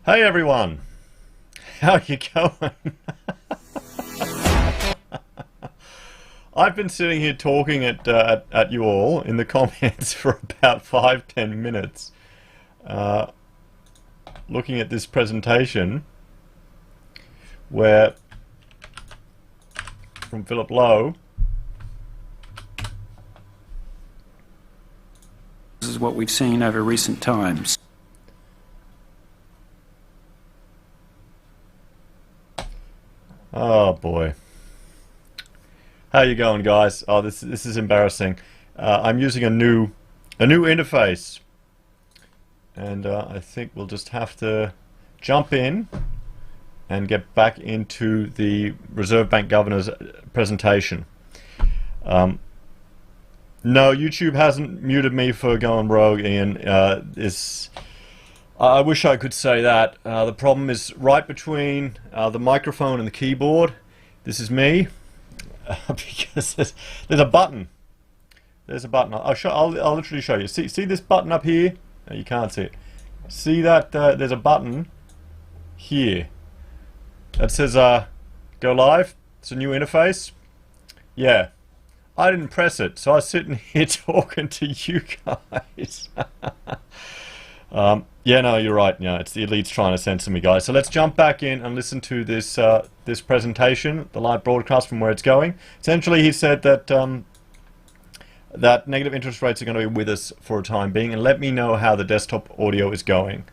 Hey everyone, how you going? I've been sitting here talking at you all in the comments for about 5-10 minutes, looking at this presentation where from Philip Lowe. This is what we've seen over recent times. Oh boy. How you going, guys? Oh, this is embarrassing. I'm using a new interface, and I think we'll just have to jump in and get back into the Reserve Bank Governor's presentation. No, YouTube hasn't muted me for going rogue, Ian. I wish I could say that. The problem is right between the microphone and the keyboard. This is me. Because there's a button. There's a button. I'll literally show you. See this button up here? No, you can't see it. See that there's a button here that says go live. It's a new interface. Yeah, I didn't press it, so I was sitting here talking to you guys. Yeah, no, you're right. Yeah, it's the elites trying to censor me, guys. So let's jump back in and listen to this this presentation, the live broadcast from where it's going. Essentially, he said that that negative interest rates are going to be with us for a time being, and let me know how the desktop audio is going.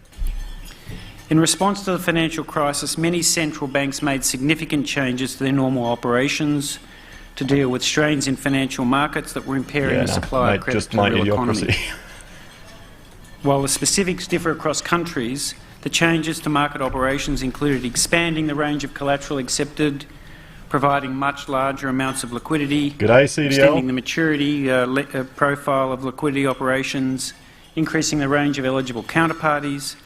In response to the financial crisis, many central banks made significant changes to their normal operations to deal with strains in financial markets that were impairing the supply of credit to the real economy. While the specifics differ across countries, the changes to market operations included expanding the range of collateral accepted, providing much larger amounts of liquidity, G'day, CDL. Extending the maturity profile of liquidity operations, increasing the range of eligible counterparties,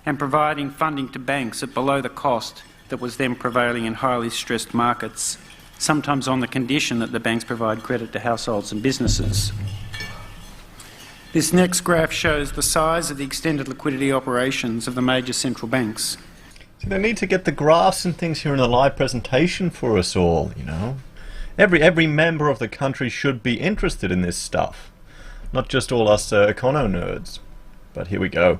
and providing funding to banks at below the cost that was then prevailing in highly stressed markets, sometimes on the condition that the banks provide credit to households and businesses. This next graph shows the size of the extended liquidity operations of the major central banks. So they need to get the graphs and things here in the live presentation for us all, you know. Every member of the country should be interested in this stuff, not just all us econo nerds. But here we go.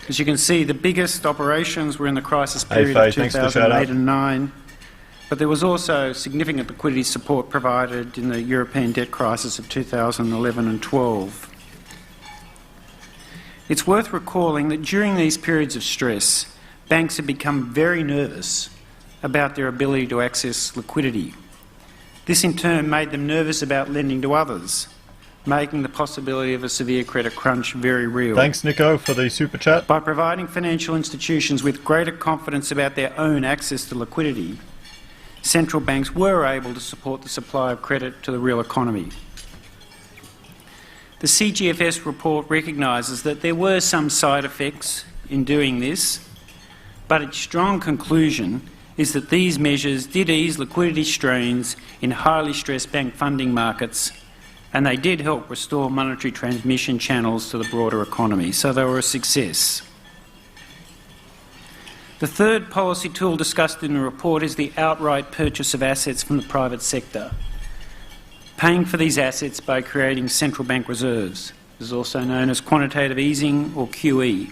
As you can see, the biggest operations were in the crisis period of 2008 and 9, but there was also significant liquidity support provided in the European debt crisis of 2011 and 12. It's worth recalling that during these periods of stress, banks had become very nervous about their ability to access liquidity. This in turn made them nervous about lending to others, making the possibility of a severe credit crunch very real. Thanks, Nico, for the super chat. By providing financial institutions with greater confidence about their own access to liquidity, central banks were able to support the supply of credit to the real economy. The CGFS report recognises that there were some side effects in doing this, but its strong conclusion is that these measures did ease liquidity strains in highly stressed bank funding markets, and they did help restore monetary transmission channels to the broader economy, so they were a success. The third policy tool discussed in the report is the outright purchase of assets from the private sector, paying for these assets by creating central bank reserves. This is also known as quantitative easing, or QE.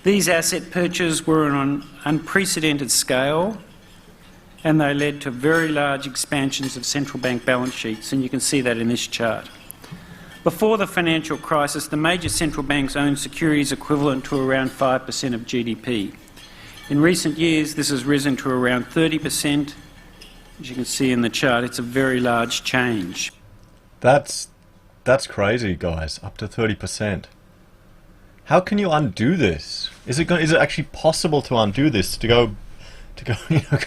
These asset purchases were on an unprecedented scale, and they led to very large expansions of central bank balance sheets, and you can see that in this chart. Before the financial crisis, the major central banks owned securities equivalent to around 5% of GDP. In recent years, this has risen to around 30%. As you can see in the chart, it's a very large change. That's crazy, guys. Up to 30%. How can you undo this? Is it actually possible to undo this? To go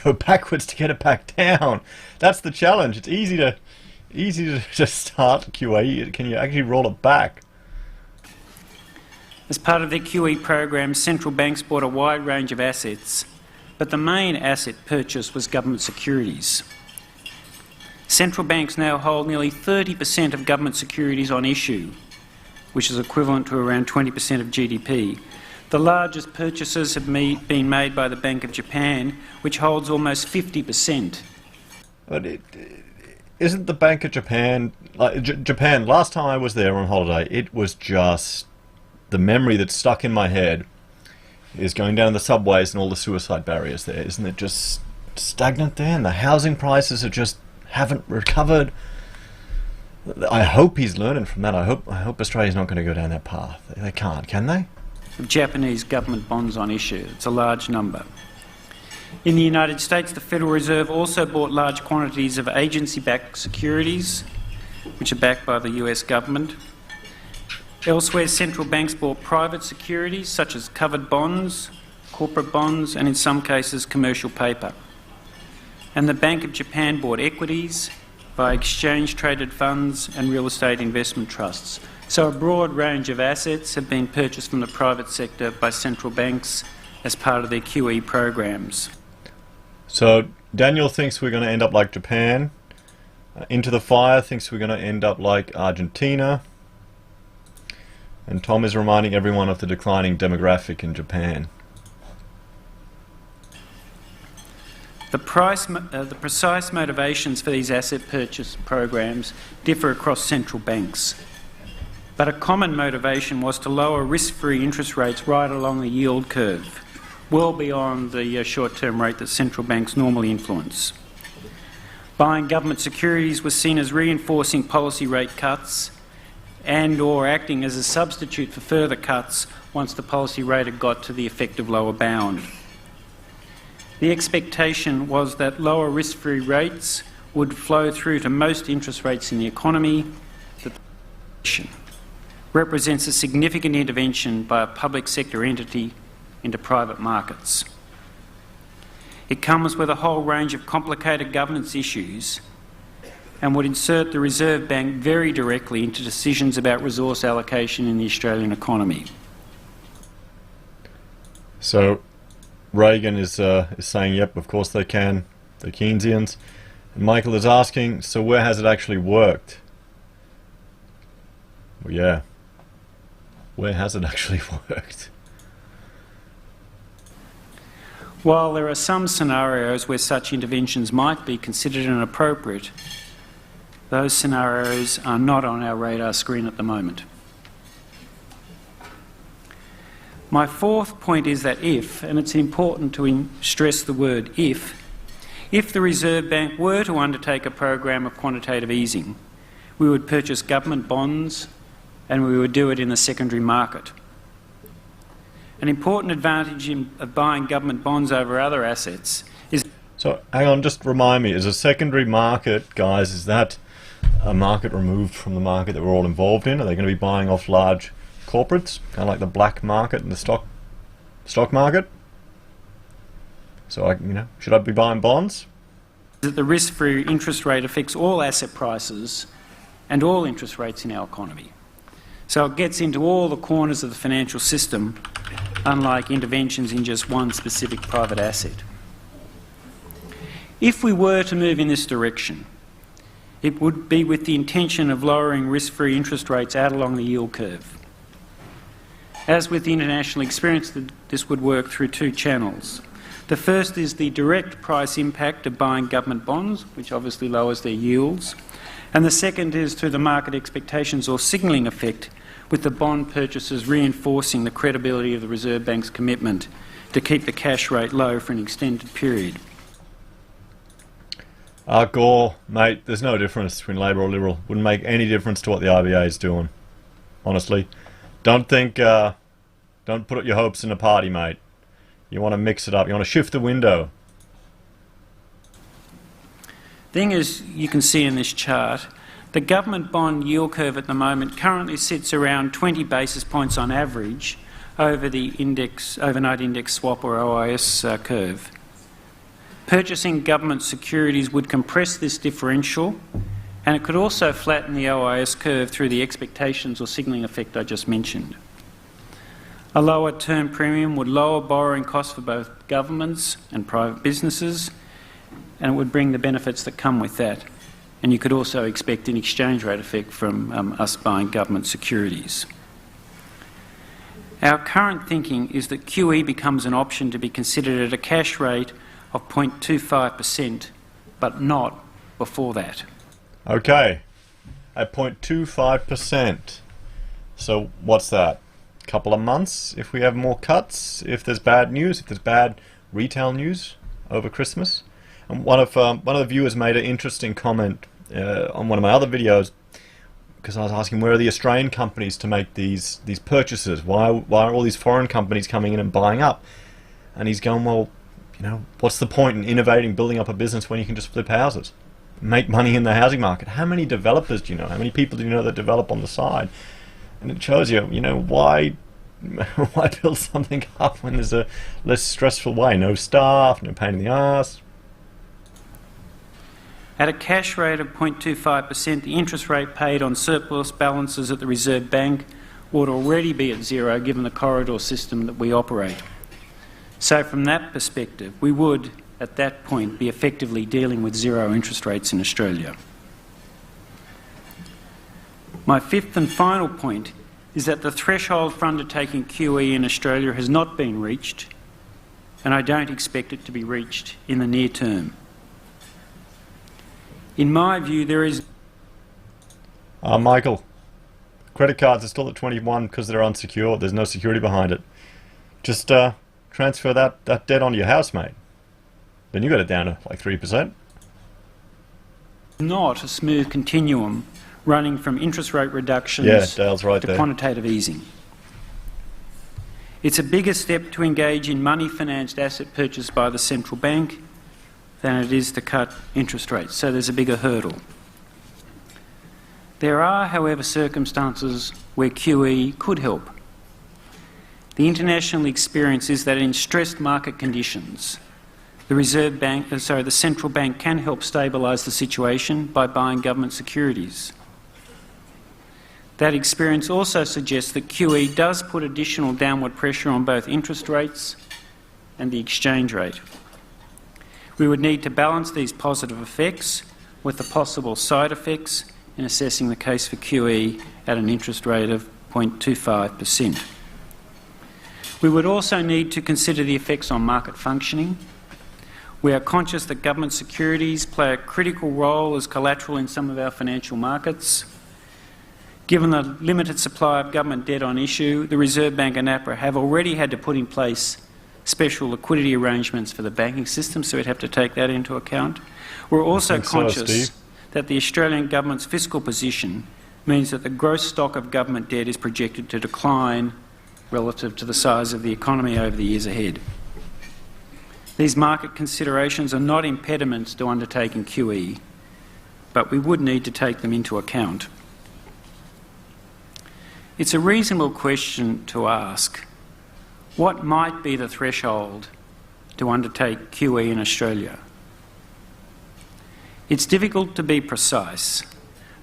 go backwards to get it back down? That's the challenge. It's easy to just start QE. Can you actually roll it back? As part of their QE program, central banks bought a wide range of assets, but the main asset purchase was government securities. Central banks now hold nearly 30% of government securities on issue, which is equivalent to around 20% of GDP. The largest purchases have been made by the Bank of Japan, which holds almost 50%. But isn't the Bank of Japan, like Japan, last time I was there on holiday, it was just, the memory that's stuck in my head is going down the subways and all the suicide barriers there. Isn't it just stagnant there? And the housing prices are just haven't recovered. I hope he's learning from that. I hope Australia's not going to go down that path. They can't, can they? Of Japanese government bonds on issue. It's a large number. In the United States, the Federal Reserve also bought large quantities of agency-backed securities, which are backed by the US government. Elsewhere, central banks bought private securities, such as covered bonds, corporate bonds, and in some cases, commercial paper. And the Bank of Japan bought equities via exchange-traded funds and real estate investment trusts. So a broad range of assets have been purchased from the private sector by central banks as part of their QE programs. So Daniel thinks we're going to end up like Japan. Into the Fire thinks we're going to end up like Argentina. And Tom is reminding everyone of the declining demographic in Japan. The precise motivations for these asset purchase programs differ across central banks. But a common motivation was to lower risk-free interest rates right along the yield curve, well beyond the short-term rate that central banks normally influence. Buying government securities was seen as reinforcing policy rate cuts and or acting as a substitute for further cuts once the policy rate had got to the effective lower bound. The expectation was that lower risk-free rates would flow through to most interest rates in the economy. That represents a significant intervention by a public sector entity into private markets. It comes with a whole range of complicated governance issues and would insert the Reserve Bank very directly into decisions about resource allocation in the Australian economy. So Reagan is saying, yep, of course they can, the Keynesians. And Michael is asking, so where has it actually worked? Well, yeah. Where has it actually worked? While there are some scenarios where such interventions might be considered inappropriate, those scenarios are not on our radar screen at the moment. My fourth point is that if, and it's important to stress the word if the Reserve Bank were to undertake a program of quantitative easing, we would purchase government bonds and we would do it in the secondary market. An important advantage of buying government bonds over other assets is... So, hang on, just remind me, is a secondary market, guys, is that a market removed from the market that we're all involved in? Are they going to be buying off large corporates, kind of like the black market and the stock market? So, should I be buying bonds? That the risk-free interest rate affects all asset prices and all interest rates in our economy. So it gets into all the corners of the financial system, unlike interventions in just one specific private asset. If we were to move in this direction, it would be with the intention of lowering risk-free interest rates out along the yield curve. As with the international experience, this would work through two channels. The first is the direct price impact of buying government bonds, which obviously lowers their yields. And the second is through the market expectations or signalling effect, with the bond purchases reinforcing the credibility of the Reserve Bank's commitment to keep the cash rate low for an extended period. Gore, mate, there's no difference between Labor or Liberal. Wouldn't make any difference to what the RBA is doing. Honestly. Don't put your hopes in a party, mate. You want to mix it up. You want to shift the window. Thing is, you can see in this chart, the government bond yield curve at the moment currently sits around 20 basis points on average over the overnight index swap or OIS curve. Purchasing government securities would compress this differential, and it could also flatten the OIS curve through the expectations or signalling effect I just mentioned. A lower term premium would lower borrowing costs for both governments and private businesses, and it would bring the benefits that come with that. And you could also expect an exchange rate effect from us buying government securities. Our current thinking is that QE becomes an option to be considered at a cash rate of 0.25%, but not before that. Okay, at 0.25%. So what's that? A couple of months if we have more cuts, if there's bad news, if there's bad retail news over Christmas. And one of the viewers made an interesting comment on one of my other videos, because I was asking where are the Australian companies to make these purchases? Why are all these foreign companies coming in and buying up? And he's going, well, you know, what's the point in innovating, building up a business when you can just flip houses, make money in the housing market? How many developers do you know? How many people do you know that develop on the side? And it shows you, you know, why build something up when there's a less stressful way? No staff, no pain in the ass. At a cash rate of 0.25%, the interest rate paid on surplus balances at the Reserve Bank would already be at zero given the corridor system that we operate. So from that perspective, we would, at that point, be effectively dealing with zero interest rates in Australia. My fifth and final point is that the threshold for undertaking QE in Australia has not been reached, and I don't expect it to be reached in the near term. In my view, there is... Michael, credit cards are still at 21 because they're unsecured. There's no security behind it. Just transfer that debt onto your house, mate. Then you got it down to like 3%. Not a smooth continuum running from interest rate reductions Dale's right to there. quantitative easing. It's a bigger step to engage in money-financed asset purchase by the central bank than it is to cut interest rates, so there's a bigger hurdle. There are, however, circumstances where QE could help. The international experience is that in stressed market conditions, the central bank can help stabilise the situation by buying government securities. That experience also suggests that QE does put additional downward pressure on both interest rates and the exchange rate. We would need to balance these positive effects with the possible side effects in assessing the case for QE at an interest rate of 0.25%. We would also need to consider the effects on market functioning. We are conscious that government securities play a critical role as collateral in some of our financial markets. Given the limited supply of government debt on issue, the Reserve Bank and APRA have already had to put in place special liquidity arrangements for the banking system, so we'd have to take that into account. We're also conscious that the Australian government's fiscal position means that the gross stock of government debt is projected to decline relative to the size of the economy over the years ahead. These market considerations are not impediments to undertaking QE, but we would need to take them into account. It's a reasonable question to ask, what might be the threshold to undertake QE in Australia? It's difficult to be precise,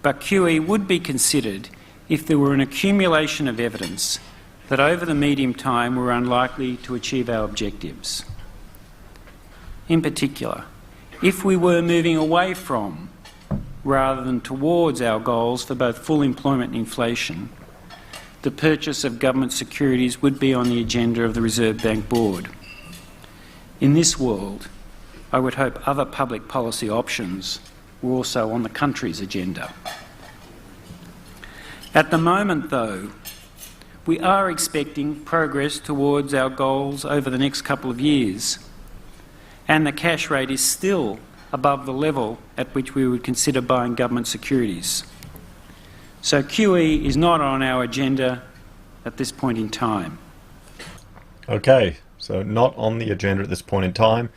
but QE would be considered if there were an accumulation of evidence that over the medium time we're unlikely to achieve our objectives. In particular, if we were moving away from, rather than towards, our goals for both full employment and inflation, the purchase of government securities would be on the agenda of the Reserve Bank Board. In this world, I would hope other public policy options were also on the country's agenda. At the moment, though, we are expecting progress towards our goals over the next couple of years, and the cash rate is still above the level at which we would consider buying government securities. So QE is not on our agenda at this point in time. Okay, so not on the agenda at this point in time.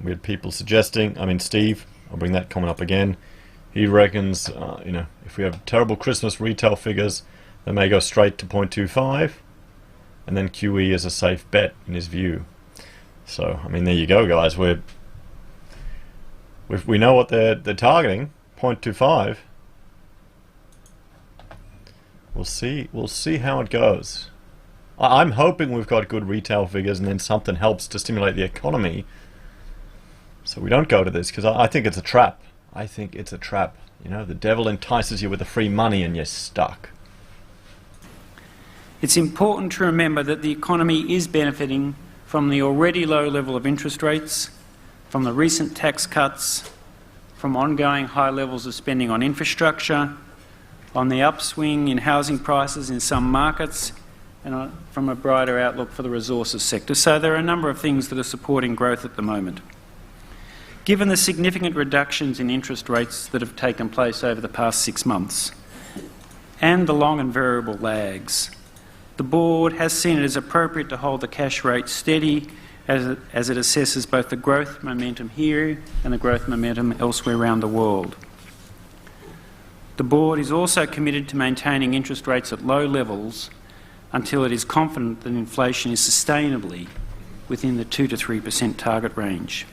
We had people suggesting, Steve, I'll bring that comment up again. He reckons, if we have terrible Christmas retail figures, they may go straight to 0.25, and then QE is a safe bet in his view. So, there you go, guys. We know what they're targeting, 0.25. We'll see how it goes. I'm hoping we've got good retail figures and then something helps to stimulate the economy so we don't go to this, because I think it's a trap. I think it's a trap. The devil entices you with the free money and you're stuck. It's important to remember that the economy is benefiting from the already low level of interest rates, from the recent tax cuts, from ongoing high levels of spending on infrastructure, on the upswing in housing prices in some markets, and from a brighter outlook for the resources sector. So there are a number of things that are supporting growth at the moment. Given the significant reductions in interest rates that have taken place over the past 6 months, and the long and variable lags, the Board has seen it as appropriate to hold the cash rate steady as it assesses both the growth momentum here and the growth momentum elsewhere around the world. The Board is also committed to maintaining interest rates at low levels until it is confident that inflation is sustainably within the 2 to 3% target range.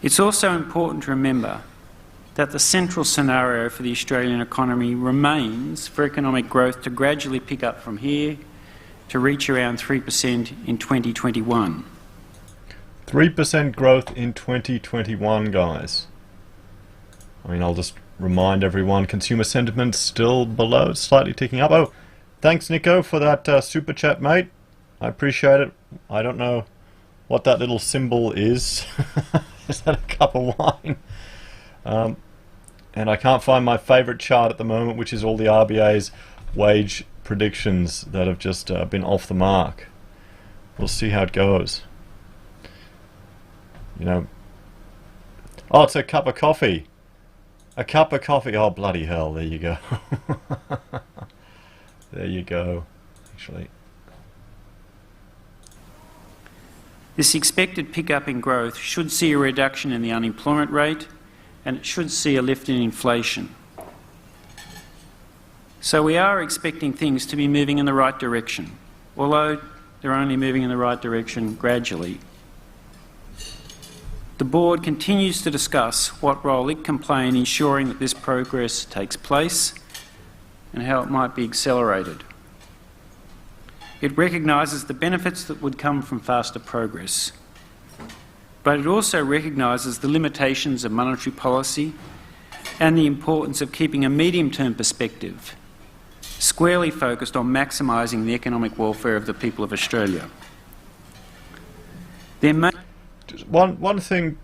It's also important to remember that the central scenario for the Australian economy remains for economic growth to gradually pick up from here to reach around 3% in 2021. 3% growth in 2021, guys. I mean, I'll just remind everyone, consumer sentiment's still below, slightly ticking up. Oh, thanks, Nico, for that super chat, mate. I appreciate it. I don't know what that little symbol is. Is that a cup of wine? And I can't find my favourite chart at the moment, which is all the RBA's wage predictions that have just been off the mark. We'll see how it goes. You know. Oh, it's a cup of coffee. A cup of coffee. Oh, bloody hell. There you go. There you go. Actually. This expected pickup in growth should see a reduction in the unemployment rate, and it should see a lift in inflation. So we are expecting things to be moving in the right direction, although they're only moving in the right direction gradually. The Board continues to discuss what role it can play in ensuring that this progress takes place and how it might be accelerated. It recognises the benefits that would come from faster progress, but it also recognises the limitations of monetary policy and the importance of keeping a medium-term perspective squarely focused on maximising the economic welfare of the people of Australia. There may... One thing,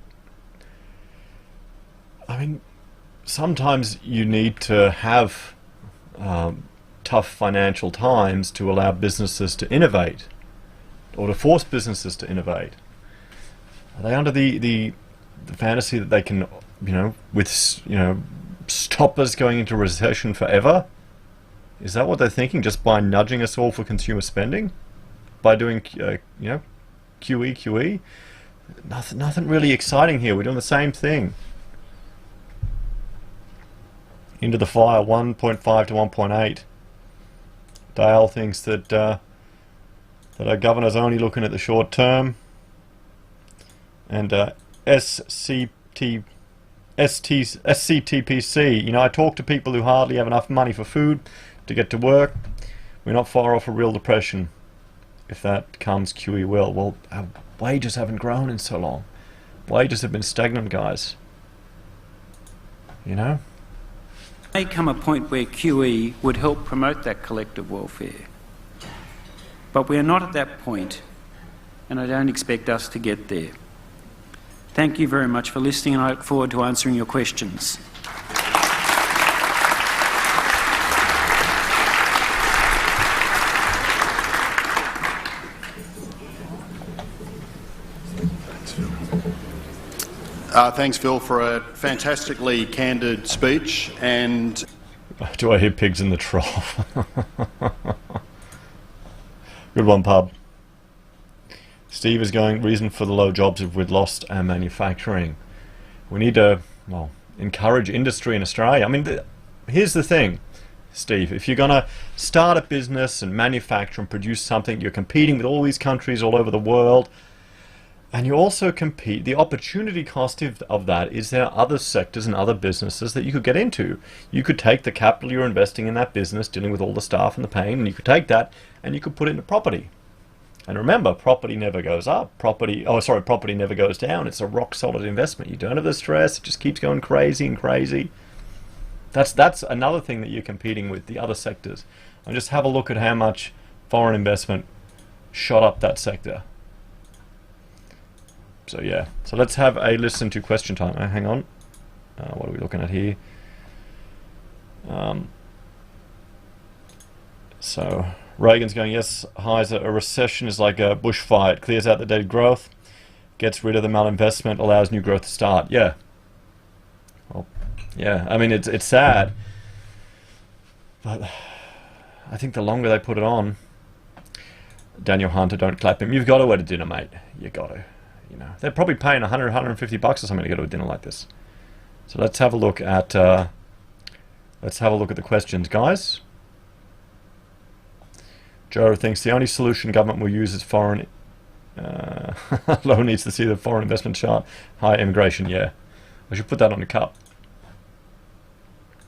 I mean, sometimes you need to have tough financial times to allow businesses to innovate, or to force businesses to innovate. Are they under the fantasy that they can, stop us going into recession forever? Is that what they're thinking, just by nudging us all for consumer spending? By doing, QE? Nothing really exciting here. We're doing the same thing. Into the fire, 1.5 to 1.8. Dale thinks that our governor's only looking at the short term. And SCTPC, I talk to people who hardly have enough money for food to get to work. We're not far off a real depression, if that comes, QE will. Well, our wages haven't grown in so long. Wages have been stagnant, guys. You know? There may come a point where QE would help promote that collective welfare. But we are not at that point, and I don't expect us to get there. Thank you very much for listening, and I look forward to answering your questions. Thanks, Phil, for a fantastically candid speech. And do I hear pigs in the trough? Good one, pub. Steve is going, reason for the low jobs if we'd lost our manufacturing. We need to, encourage industry in Australia. I mean, here's the thing, Steve. If you're going to start a business and manufacture and produce something, you're competing with all these countries all over the world. And you also compete, the opportunity cost of that is there are other sectors and other businesses that you could get into. You could take the capital you're investing in that business, dealing with all the staff and the paying, and you could take that and you could put it into property. And remember, property never goes up. Property never goes down. It's a rock solid investment. You don't have the stress, it just keeps going crazy and crazy. That's another thing that you're competing with the other sectors. and just have a look at how much foreign investment shot up that sector. So yeah, so let's have a listen to question time. Hang on, what are we looking at here? So Reagan's going, yes, Heise, a recession is like a bushfire. It clears out the dead growth, gets rid of the malinvestment, allows new growth to start. Yeah. Well, yeah, I mean, it's sad, but I think the longer they put it on, Daniel Hunter, don't clap him. You've got to go to dinner, mate. You got to. You know, they're probably paying 100, 150 bucks or something to go to a dinner like this. So let's have a look at the questions, guys. Joe thinks the only solution government will use is foreign. Lowe needs to see the foreign investment chart. High immigration. Yeah, I should put that on the cup.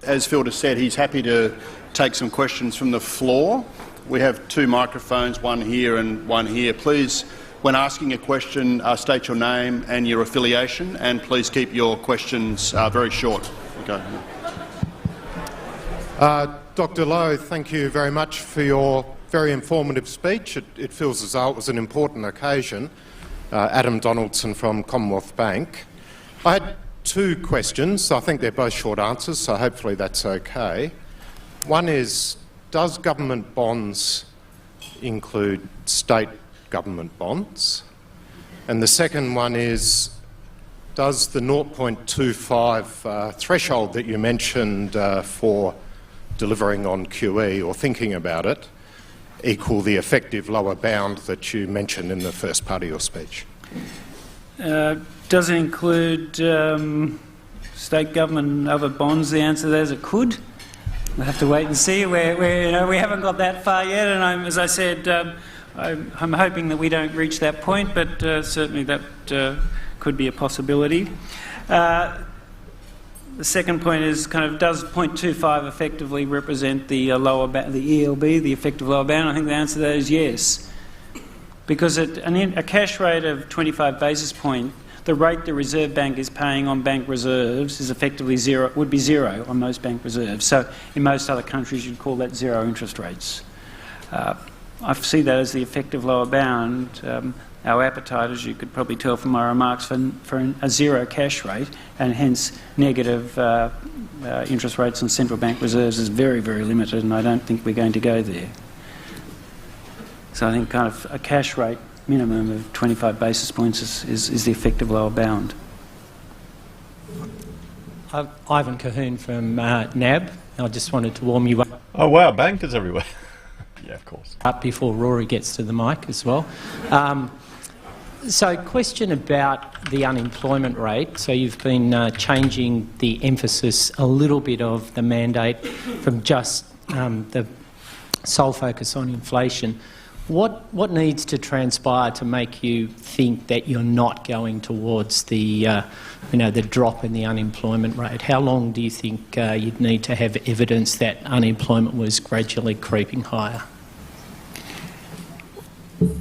As Phil just said, he's happy to take some questions from the floor. We have 2 microphones, one here and one here. Please, when asking a question, state your name and your affiliation, and please keep your questions very short. Okay. Dr. Lowe, thank you very much for your very informative speech. It feels as though it was an important occasion. Adam Donaldson from Commonwealth Bank. I had 2 questions. I think they're both short answers, so hopefully that's okay. One is, does government bonds include state government bonds? And the second one is, does the 0.25 threshold that you mentioned for delivering on QE or thinking about it equal the effective lower bound that you mentioned in the first part of your speech? Does it include state government and other bonds? The answer there is it could. We'll have to wait and see. We haven't got that far yet, and as I said, I'm hoping that we don't reach that point, but certainly that could be a possibility. The second point is does 0.25 effectively represent the the ELB, the effective lower bound? I think the answer to that is yes, because at a cash rate of 25 basis points, the rate the Reserve Bank is paying on bank reserves is effectively zero, would be zero on most bank reserves. So in most other countries you'd call that zero interest rates. I see that as the effective lower bound. Our appetite, as you could probably tell from my remarks, for a zero cash rate and hence negative interest rates on central bank reserves is very, very limited, and I don't think we're going to go there. So I think a cash rate minimum of 25 basis points is the effective lower bound. Ivan Cahoon from NAB. I just wanted to warm you up. Oh wow, bankers everywhere. Yeah, of course. Up before Rory gets to the mic as well. So question about the unemployment rate. So you've been changing the emphasis a little bit of the mandate from just the sole focus on inflation. What needs to transpire to make you think that you're not going towards the the drop in the unemployment rate? How long do you think you'd need to have evidence that unemployment was gradually creeping higher?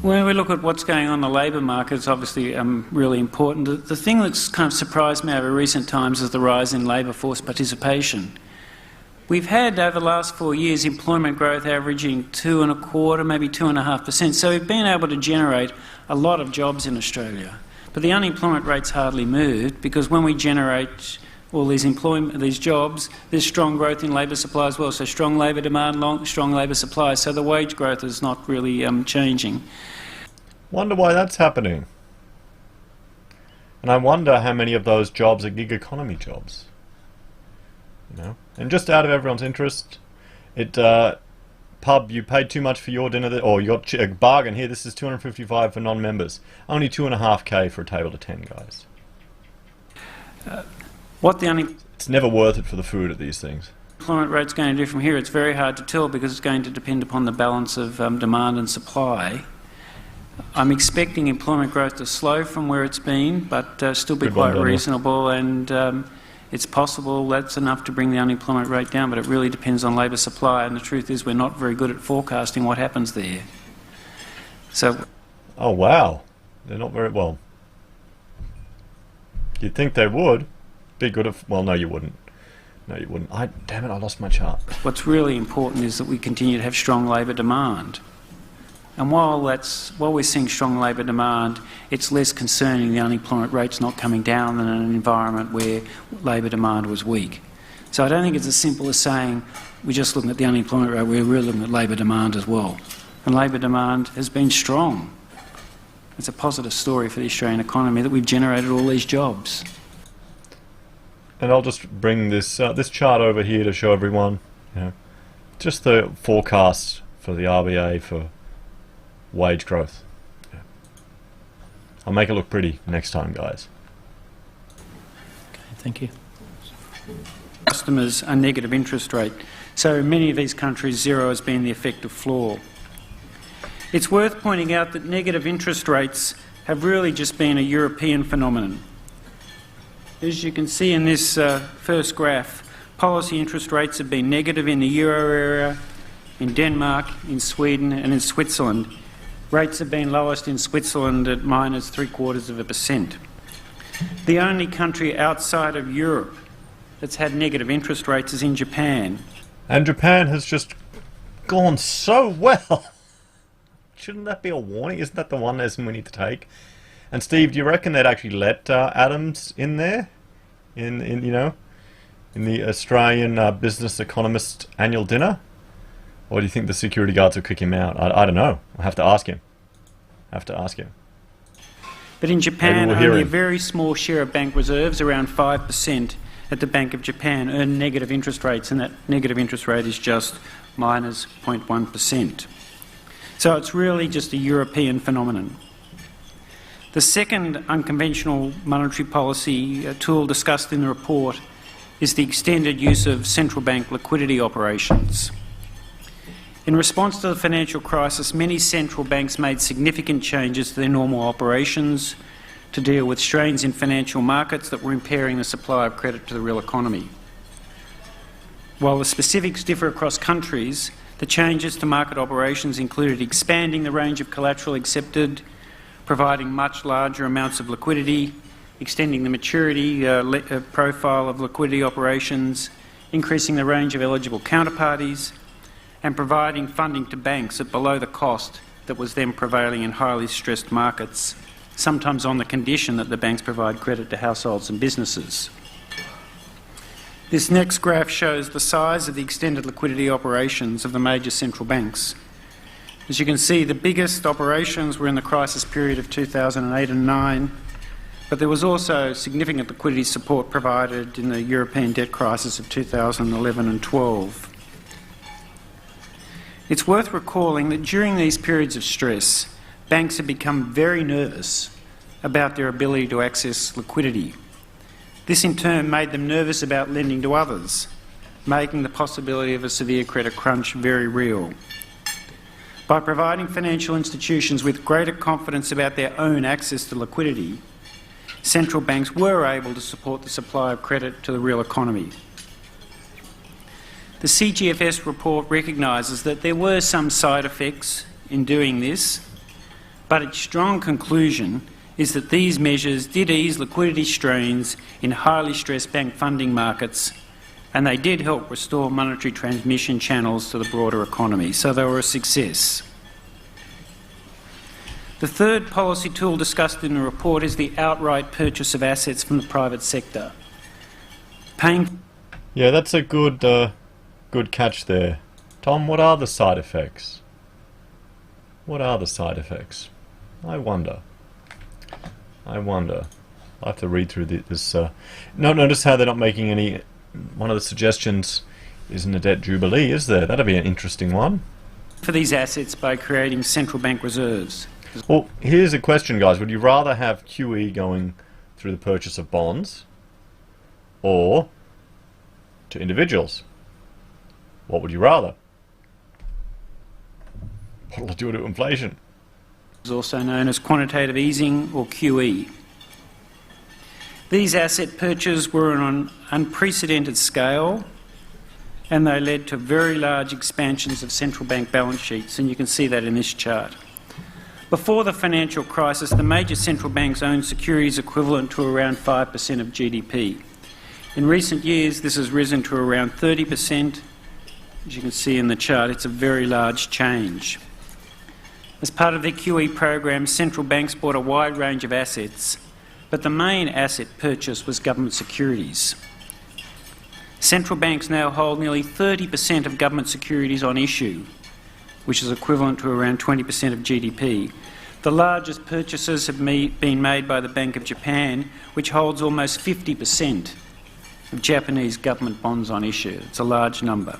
When we look at what's going on in the labour market, it's obviously really important. The thing that's surprised me over recent times is the rise in labour force participation. We've had, over the last 4 years, employment growth averaging 2.25%, maybe 2.5%. So we've been able to generate a lot of jobs in Australia. But the unemployment rate's hardly moved, because when we generate all these jobs, there's strong growth in labour supply as well. So strong labour demand, strong labour supply. So the wage growth is not really changing. Wonder why that's happening. And I wonder how many of those jobs are gig economy jobs. And just out of everyone's interest, pub, you paid too much for your dinner, or you got a bargain here. This is $255 for non-members. Only $2.5K for a table of 10 guys. It's never worth it for the food at these things. Employment rate's going to do from here, it's very hard to tell, because it's going to depend upon the balance of demand and supply. I'm expecting employment growth to slow from where it's been, but still be quite reasonable, and it's possible that's enough to bring the unemployment rate down, but it really depends on labour supply, and the truth is we're not very good at forecasting what happens there. So. Oh wow, they're not very well. You'd think they would be good at. Well, no, you wouldn't. No, you wouldn't. Damn it, I lost my chart. What's really important is that we continue to have strong labour demand. And while we're seeing strong labour demand, it's less concerning the unemployment rate's not coming down than in an environment where labour demand was weak. So I don't think it's as simple as saying we're just looking at the unemployment rate, we're really looking at labour demand as well. And labour demand has been strong. It's a positive story for the Australian economy that we've generated all these jobs. And I'll just bring this this chart over here to show everyone, just the forecast for the RBA for wage growth. I'll make it look pretty next time, guys. Okay, thank you. Customers a negative interest rate. So in many of these countries, zero has been the effective floor. It's worth pointing out that negative interest rates have really just been a European phenomenon. As you can see in this first graph, policy interest rates have been negative in the euro area, in Denmark, in Sweden and in Switzerland. Rates have been lowest in Switzerland at -0.75%. The only country outside of Europe that's had negative interest rates is in Japan. And Japan has just gone so well. Shouldn't that be a warning? Isn't that the one lesson we need to take? And Steve, do you reckon they'd actually let Adams in there, in the Australian Business Economist annual dinner? Or do you think the security guards will kick him out? I don't know. I'll have to ask him. But in Japan, only a very small share of bank reserves, around 5% at the Bank of Japan, earn negative interest rates, and that negative interest rate is just -0.1%. So it's really just a European phenomenon. The second unconventional monetary policy tool discussed in the report is the extended use of central bank liquidity operations. In response to the financial crisis, many central banks made significant changes to their normal operations to deal with strains in financial markets that were impairing the supply of credit to the real economy. While the specifics differ across countries, the changes to market operations included expanding the range of collateral accepted, providing much larger amounts of liquidity, extending the maturity profile of liquidity operations, increasing the range of eligible counterparties, and providing funding to banks at below the cost that was then prevailing in highly stressed markets, sometimes on the condition that the banks provide credit to households and businesses. This next graph shows the size of the extended liquidity operations of the major central banks. As you can see, the biggest operations were in the crisis period of 2008 and 9, but there was also significant liquidity support provided in the European debt crisis of 2011 and 12. It's worth recalling that during these periods of stress, banks have become very nervous about their ability to access liquidity. This in turn made them nervous about lending to others, making the possibility of a severe credit crunch very real. By providing financial institutions with greater confidence about their own access to liquidity, central banks were able to support the supply of credit to the real economy. The CGFS report recognises that there were some side effects in doing this, but its strong conclusion is that these measures did ease liquidity strains in highly stressed bank funding markets, and they did help restore monetary transmission channels to the broader economy, so they were a success. The third policy tool discussed in the report is the outright purchase of assets from the private sector. Yeah, that's a good catch there. Tom, what are the side effects? What are the side effects? I wonder. I'll have to read through this. Notice how they're not making any... One of the suggestions isn't a debt jubilee, is there? That'd be an interesting one. For these assets by creating central bank reserves. Well, here's a question, guys. Would you rather have QE going through the purchase of bonds or to individuals? What would you rather? What will it do to inflation? It's also known as quantitative easing or QE. These asset purchases were on an unprecedented scale, and they led to very large expansions of central bank balance sheets, and you can see that in this chart. Before the financial crisis, the major central banks owned securities equivalent to around 5% of GDP. In recent years, this has risen to around 30%. As you can see in the chart, it's a very large change. As part of their QE program, central banks bought a wide range of assets, but the main asset purchase was government securities. Central banks now hold nearly 30% of government securities on issue, which is equivalent to around 20% of GDP. The largest purchases have been made by the Bank of Japan, which holds almost 50% of Japanese government bonds on issue. It's a large number.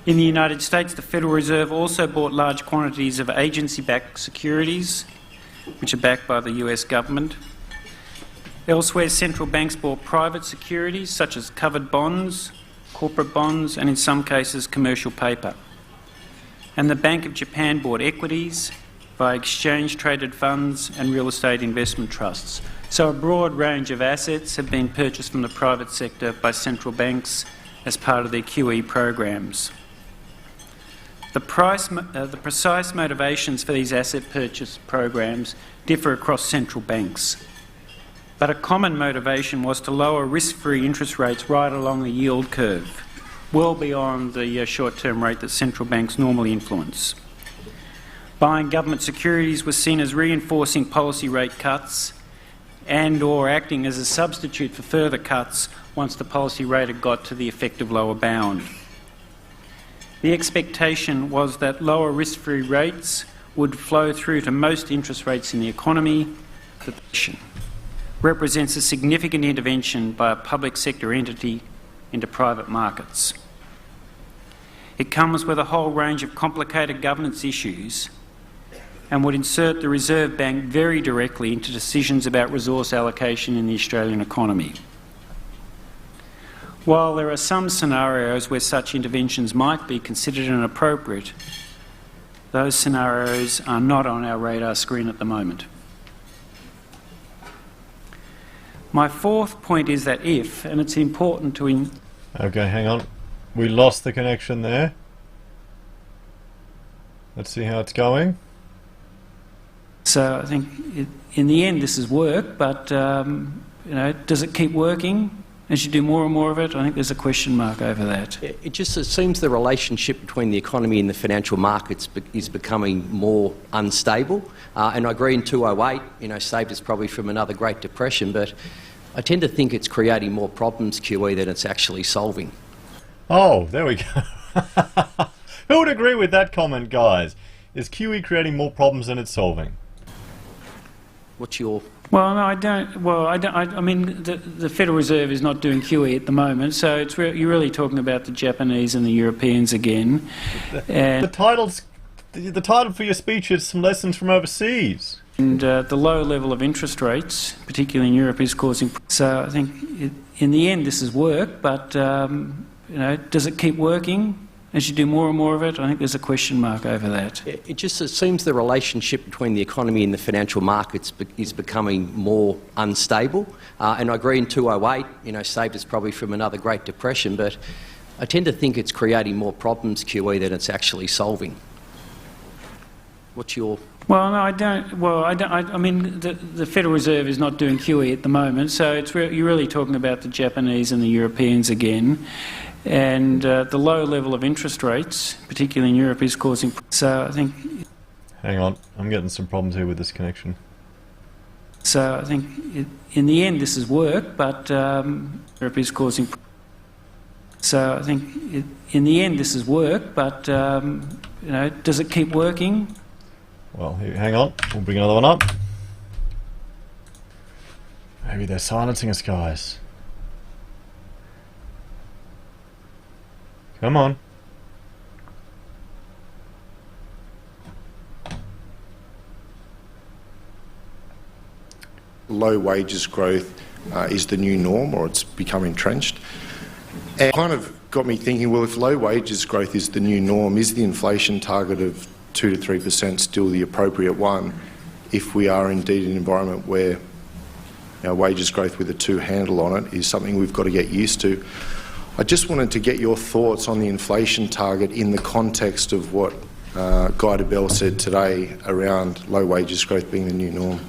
In the United States, the Federal Reserve also bought large quantities of agency-backed securities, which are backed by the US government. Elsewhere, central banks bought private securities, such as covered bonds, corporate bonds, and in some cases, commercial paper. And the Bank of Japan bought equities via exchange-traded funds and real estate investment trusts. So a broad range of assets have been purchased from the private sector by central banks as part of their QE programs. The precise motivations for these asset purchase programs differ across central banks, but a common motivation was to lower risk-free interest rates right along the yield curve, well beyond the short-term rate that central banks normally influence. Buying government securities was seen as reinforcing policy rate cuts and/or acting as a substitute for further cuts once the policy rate had got to the effective lower bound. The expectation was that lower risk-free rates would flow through to most interest rates in the economy. The represents a significant intervention by a public sector entity into private markets. It comes with a whole range of complicated governance issues and would insert the Reserve Bank very directly into decisions about resource allocation in the Australian economy. While there are some scenarios where such interventions might be considered inappropriate, those scenarios are not on our radar screen at the moment. My fourth point is that if, and it's important to... Okay, hang on. We lost the connection there. Let's see how it's going. So I think in the end this is work, but does it keep working as you do more and more of it? I think there's a question mark over that. It just seems the relationship between the economy and the financial markets is becoming more unstable. And I agree in 2008, saved us probably from another Great Depression, but I tend to think it's creating more problems, QE, than it's actually solving. Oh, there we go. Who would agree with that comment, guys? Is QE creating more problems than it's solving? What's your... Well, no, I don't. Well, I mean, the Federal Reserve is not doing QE at the moment, so it's you're really talking about the Japanese and the Europeans again. And the title for your speech is Some Lessons from Overseas. And the low level of interest rates, particularly in Europe, is causing... So I think in the end this is work, but does it keep working as you do more and more of it? I think there's a question mark over that. It just seems the relationship between the economy and the financial markets is becoming more unstable. And I agree in 2008, saved us probably from another Great Depression, but I tend to think it's creating more problems, QE, than it's actually solving. What's your... Well, no, I don't. Well, I mean, the Federal Reserve is not doing QE at the moment, so you're really talking about the Japanese and the Europeans again. And the low level of interest rates, particularly in Europe, is causing... So I think... Hang on, I'm getting some problems here with this connection. So I think in the end this is work, but Europe is causing... So I think in the end this is work, but does it keep working? Well, hang on, we'll bring another one up. Maybe they're silencing us, guys. Come on. Low wages growth is the new norm, or it's become entrenched. And it kind of got me thinking, well, if low wages growth is the new norm, is the inflation target of 2 to 3% still the appropriate one if we are indeed in an environment where wages growth with a 2 handle on it is something we've got to get used to? I just wanted to get your thoughts on the inflation target in the context of what Guy Debelle said today around low wages growth being the new norm.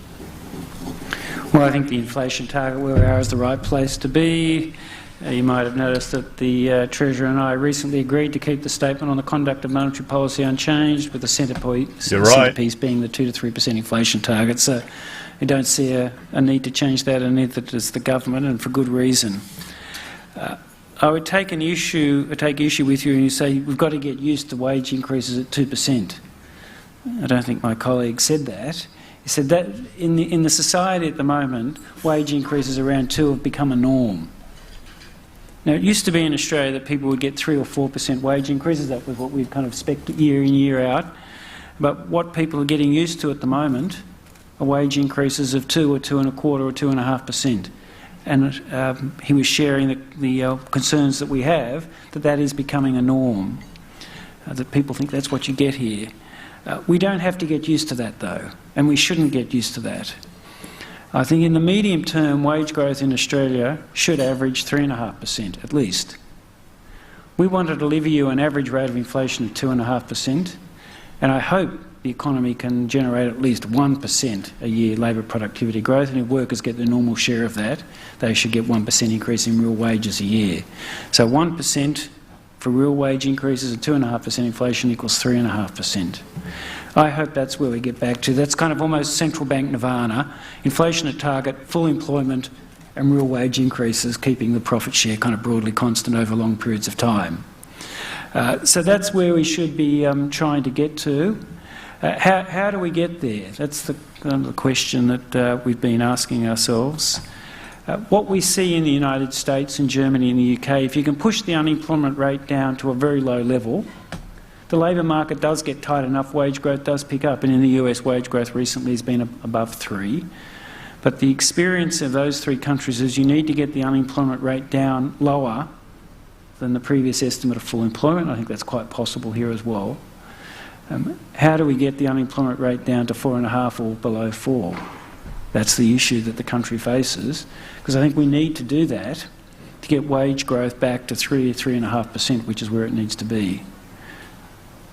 Well, I think the inflation target where we are is the right place to be. You might have noticed that the Treasurer and I recently agreed to keep the statement on the conduct of monetary policy unchanged, with the centrepiece being the 2 to 3% inflation target. So we don't see a need to change that, and neither does the government, and for good reason. I would take issue with you when you say we've got to get used to wage increases at 2%. I don't think my colleague said that. He said that in the society at the moment, wage increases around 2 have become a norm. Now, it used to be in Australia that people would get 3 or 4% wage increases. That was what we've kind of expected year in, year out. But what people are getting used to at the moment are wage increases of 2 or 2.25 or 2.5%. And he was sharing the concerns that we have, that is becoming a norm, that people think that's what you get here. We don't have to get used to that, though, and we shouldn't get used to that. I think in the medium term, wage growth in Australia should average 3.5% at least. We want to deliver you an average rate of inflation of 2.5%, and I hope the economy can generate at least 1% a year labour productivity growth, and if workers get their normal share of that, they should get 1% increase in real wages a year. So 1% for real wage increases and 2.5% inflation equals 3.5%. I hope that's where we get back to. That's kind of almost central bank nirvana. Inflation at target, full employment and real wage increases, keeping the profit share kind of broadly constant over long periods of time. So that's where we should be trying to get to. How do we get there? That's the question that we've been asking ourselves. What we see in the United States and Germany and the UK, if you can push the unemployment rate down to a very low level, the labour market does get tight enough, wage growth does pick up, and in the US wage growth recently has been above 3. But the experience of those 3 countries is you need to get the unemployment rate down lower than the previous estimate of full employment. I think that's quite possible here as well. How do we get the unemployment rate down to 4.5 or below 4? That's the issue that the country faces, because I think we need to do that to get wage growth back to 3 or 3.5%, which is where it needs to be.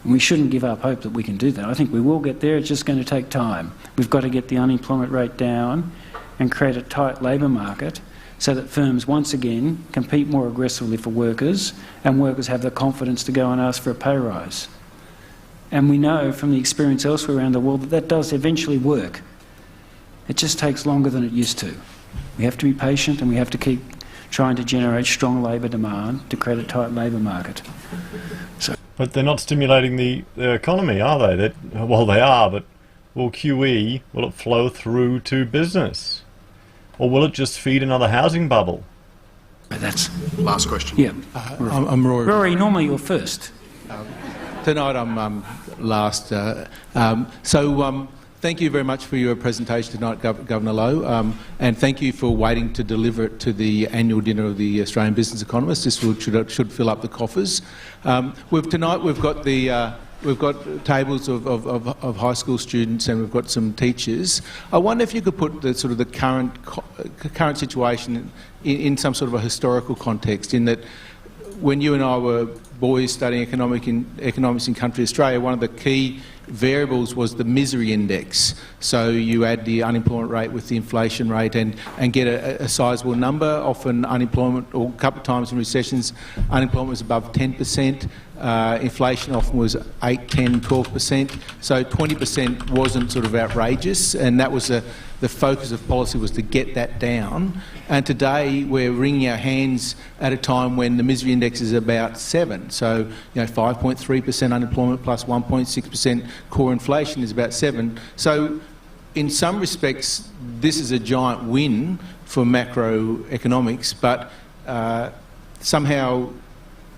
And we shouldn't give up hope that we can do that. I think we will get there, it's just going to take time. We've got to get the unemployment rate down and create a tight labour market so that firms once again compete more aggressively for workers, and workers have the confidence to go and ask for a pay rise. And we know from the experience elsewhere around the world that that does eventually work. It just takes longer than it used to. We have to be patient, and we have to keep trying to generate strong labour demand to create a tight labour market. But they're not stimulating the economy, are they? Well, they are, but will QE, will it flow through to business? Or will it just feed another housing bubble? That's last question. Yeah. I'm Rory. Rory, normally you're first. Tonight I'm last. Thank you very much for your presentation tonight, Governor Lowe, and thank you for waiting to deliver it to the annual dinner of the Australian Business Economists. This should fill up the coffers. Tonight we've got tables of high school students, and we've got some teachers. I wonder if you could put the current situation in some sort of a historical context, in that when you and I were boys studying economics in country Australia, one of the key variables was the misery index. So you add the unemployment rate with the inflation rate and get a sizable number. Often unemployment, or a couple of times in recessions, unemployment was above 10%. Inflation often was 8, 10, 12%. So 20% wasn't sort of outrageous, and that was the focus of policy, was to get that down. And today we're wringing our hands at a time when the misery index is about 7. So 5.3% unemployment plus 1.6% core inflation is about 7. So in some respects this is a giant win for macroeconomics, but somehow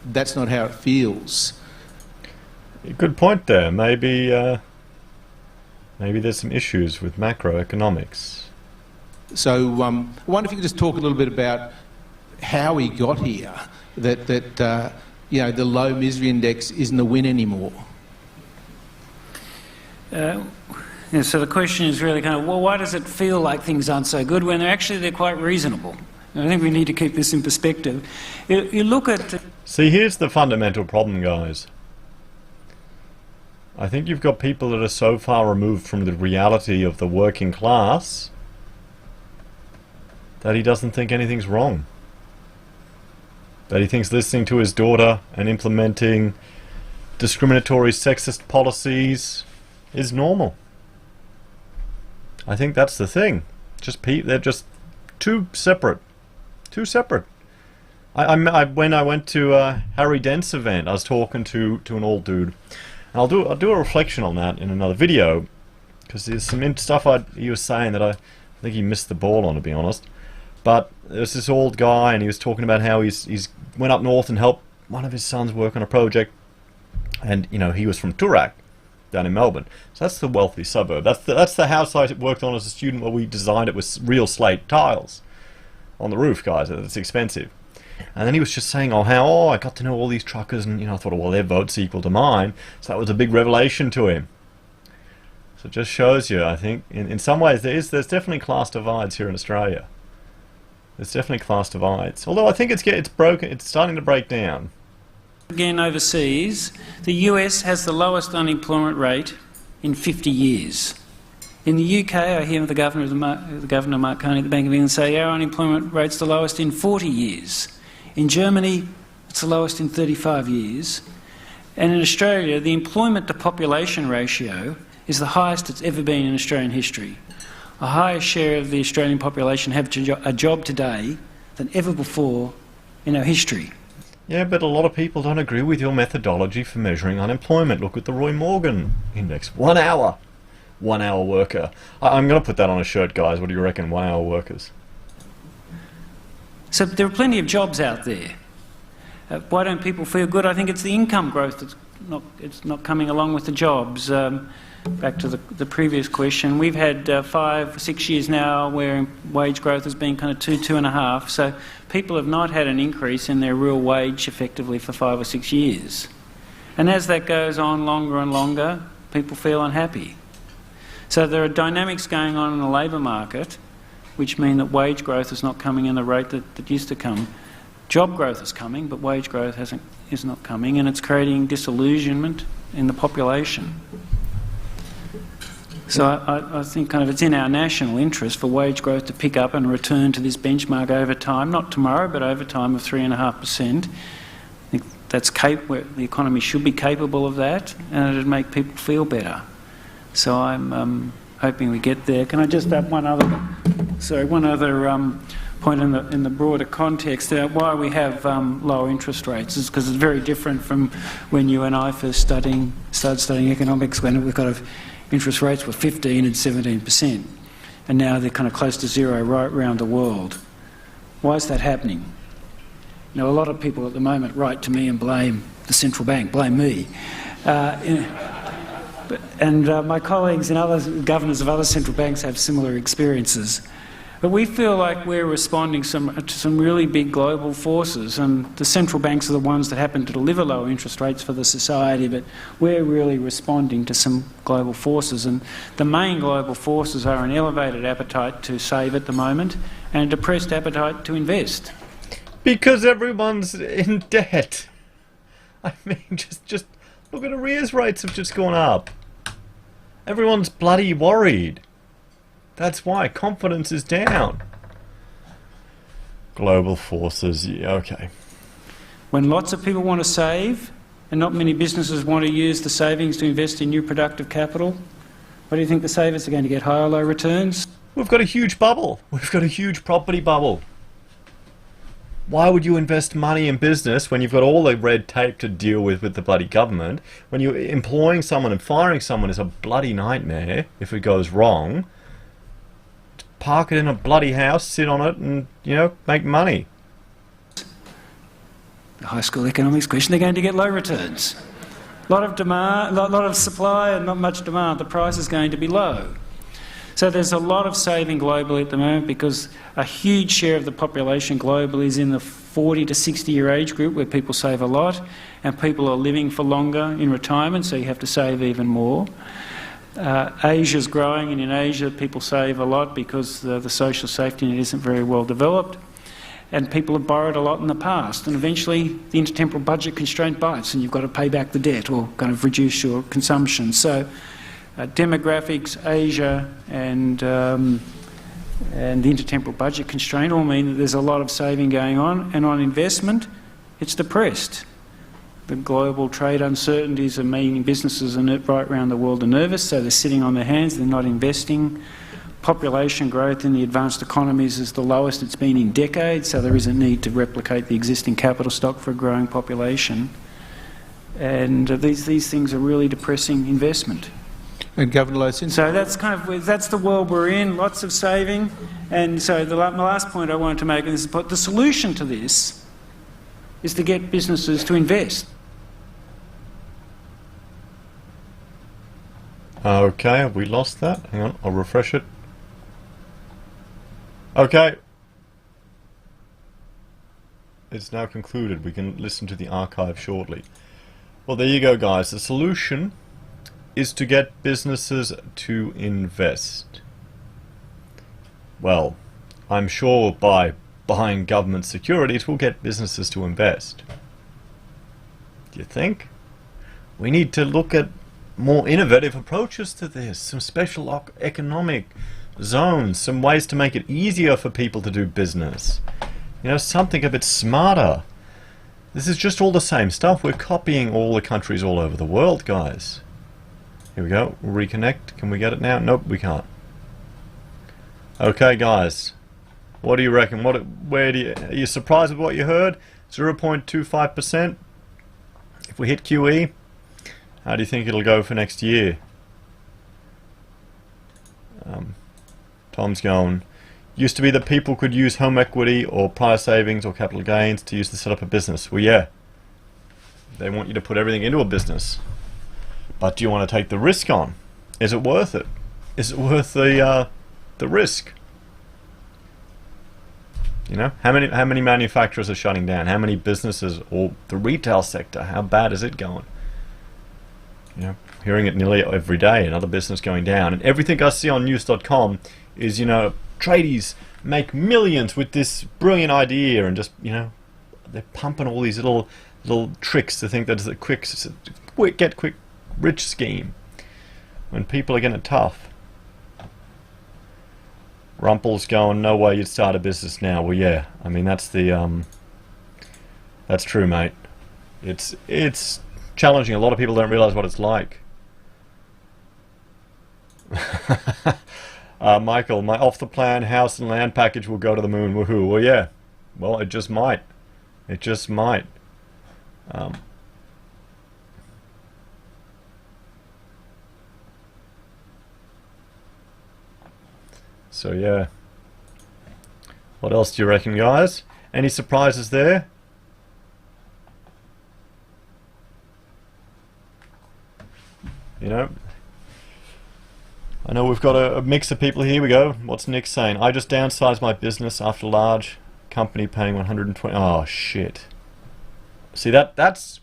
that's not how it feels. Good point there. Maybe there's some issues with macroeconomics. So I wonder if you could just talk a little bit about how we got here, that the low misery index isn't a win anymore. So the question is really kind of, well, why does it feel like things aren't so good when they're quite reasonable? And I think we need to keep this in perspective. You look at... See, here's the fundamental problem, guys. I think you've got people that are so far removed from the reality of the working class that he doesn't think anything's wrong. That he thinks listening to his daughter and implementing discriminatory sexist policies is normal. I think that's the thing. They're just too separate. Too separate. When I went to Harry Dent's event, I was talking to an old dude. And I'll do a reflection on that in another video, because there's some stuff he was saying that I think he missed the ball on, to be honest. But there's this old guy, and he was talking about how he's went up north and helped one of his sons work on a project, and he was from Toorak, down in Melbourne. So that's the wealthy suburb. That's the house I worked on as a student, where we designed it with real slate tiles on the roof, guys. It's expensive. And then he was just saying, I got to know all these truckers, and I thought, well, their vote's equal to mine. So that was a big revelation to him. So it just shows you, I think, in some ways, there's definitely class divides here in Australia. There's definitely class divides. Although I think it's starting to break down. Again, overseas, the US has the lowest unemployment rate in 50 years. In the UK, I hear the Governor, Mark Carney at the Bank of England, say our unemployment rate's the lowest in 40 years. In Germany, it's the lowest in 35 years. And in Australia, the employment to population ratio is the highest it's ever been in Australian history. A higher share of the Australian population have a job today than ever before in our history. Yeah, but a lot of people don't agree with your methodology for measuring unemployment. Look at the Roy Morgan index. 1 hour. 1 hour worker. I'm going to put that on a shirt, guys. What do you reckon? 1 hour workers. So there are plenty of jobs out there. Why don't people feel good? I think it's the income growth that's not coming along with the jobs. Back to the previous question, we've had 5 or 6 years now where wage growth has been kind of 2.5. So people have not had an increase in their real wage effectively for 5 or 6 years. And as that goes on longer and longer, people feel unhappy. So there are dynamics going on in the labour market which mean that wage growth is not coming in the rate that used to come. Job growth is coming, but wage growth is not coming, and it's creating disillusionment in the population. So I think kind of it's in our national interest for wage growth to pick up and return to this benchmark over time, not tomorrow, but over time of 3.5%. I think that's where the economy should be capable of that, and it'd make people feel better. So I'm hoping we get there. Can I just add one other point in the broader context about why we have low interest rates is because it's very different from when you and I first started studying economics, when we got interest rates were 15 and 17%, and now they're kind of close to zero right around the world. Why is that happening? A lot of people at the moment write to me and blame the central bank, blame me. And my colleagues and other governors of other central banks have similar experiences. But we feel like we're responding to some really big global forces, and the central banks are the ones that happen to deliver lower interest rates for the society, but we're really responding to some global forces. And the main global forces are an elevated appetite to save at the moment and a depressed appetite to invest. Because everyone's in debt. I mean, just look at arrears rates have just gone up. Everyone's bloody worried. That's why confidence is down. Global forces, yeah, okay. When lots of people want to save and not many businesses want to use the savings to invest in new productive capital, what do you think the savers are going to get, high or low returns? We've got a huge bubble. We've got a huge property bubble. Why would you invest money in business when you've got all the red tape to deal with the bloody government? When you're employing someone and firing someone is a bloody nightmare if it goes wrong. Park it in a bloody house, sit on it and, make money. The high school economics question, they're going to get low returns. A lot of demand, a lot of supply and not much demand. The price is going to be low. So there's a lot of saving globally at the moment because a huge share of the population globally is in the 40 to 60 year age group where people save a lot, and people are living for longer in retirement, so you have to save even more. Asia's growing, and in Asia people save a lot because the social safety net isn't very well developed, and people have borrowed a lot in the past, and eventually the intertemporal budget constraint bites and you've got to pay back the debt or kind of reduce your consumption. So demographics, Asia and and the intertemporal budget constraint all mean that there's a lot of saving going on, and on investment, it's depressed. The global trade uncertainties are meaning businesses right around the world are nervous, so they're sitting on their hands, they're not investing. Population growth in the advanced economies is the lowest it's been in decades, so there is a need to replicate the existing capital stock for a growing population. And these things are really depressing investment. And Governor Lowe, so that's the world we're in. Lots of saving, and so my last point I wanted to make is the solution to this is to get businesses to invest. Okay, have we lost that? Hang on, I'll refresh it. Okay. It's now concluded. We can listen to the archive shortly. Well, there you go, guys. The solution is to get businesses to invest. Well, I'm sure by buying government securities we'll get businesses to invest. Do you think? We need to look at more innovative approaches to this, some special economic zones, some ways to make it easier for people to do business. You know, something a bit smarter. This is just all the same stuff. We're copying all the countries all over the world, guys. Here we go. We'll reconnect. Can we get it now? Nope, we can't. Okay, guys. What do you reckon? Are you surprised with what you heard? 0.25%. If we hit QE, how do you think it'll go for next year? Tom's going, used to be that people could use home equity or prior savings or capital gains to use to set up a business. Well, yeah. They want you to put everything into a business. But do you want to take the risk on? Is it worth it? Is it worth the risk? You know, how many manufacturers are shutting down? How many businesses, or the retail sector, how bad is it going? You know, hearing it nearly every day, another business going down. And everything I see on news.com is, you know, tradies make millions with this brilliant idea, and just, you know, they're pumping all these little tricks to think that it's a quick rich scheme when people are getting it tough. Rumpel's going, no way you'd start a business now. Well, yeah, I mean that's true, mate. It's challenging. A lot of people don't realize what it's like. Michael, my off-the-plan house and land package will go to the moon. Woohoo! Well, yeah. Well, it just might. It just might. So yeah. What else do you reckon, guys? Any surprises there? You know, I know we've got a mix of people. Here we go. What's Nick saying? I just downsized my business after large company paying 120. Oh shit. See, that's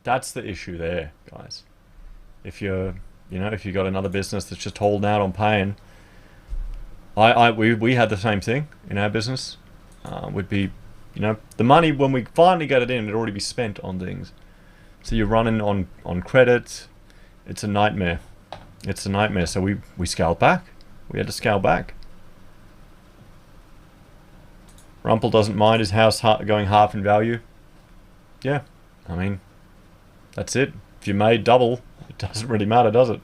the issue there, guys. If you're, you know, if you got another business that's just holding out on paying. We had the same thing in our business. Would be, you know, the money when we finally get it in, it'd already be spent on things. So you're running on credit. It's a nightmare. It's a nightmare. So we scaled back. We had to scale back. Rumpel doesn't mind his house going half in value. Yeah, I mean, that's it. If you made double, it doesn't really matter, does it?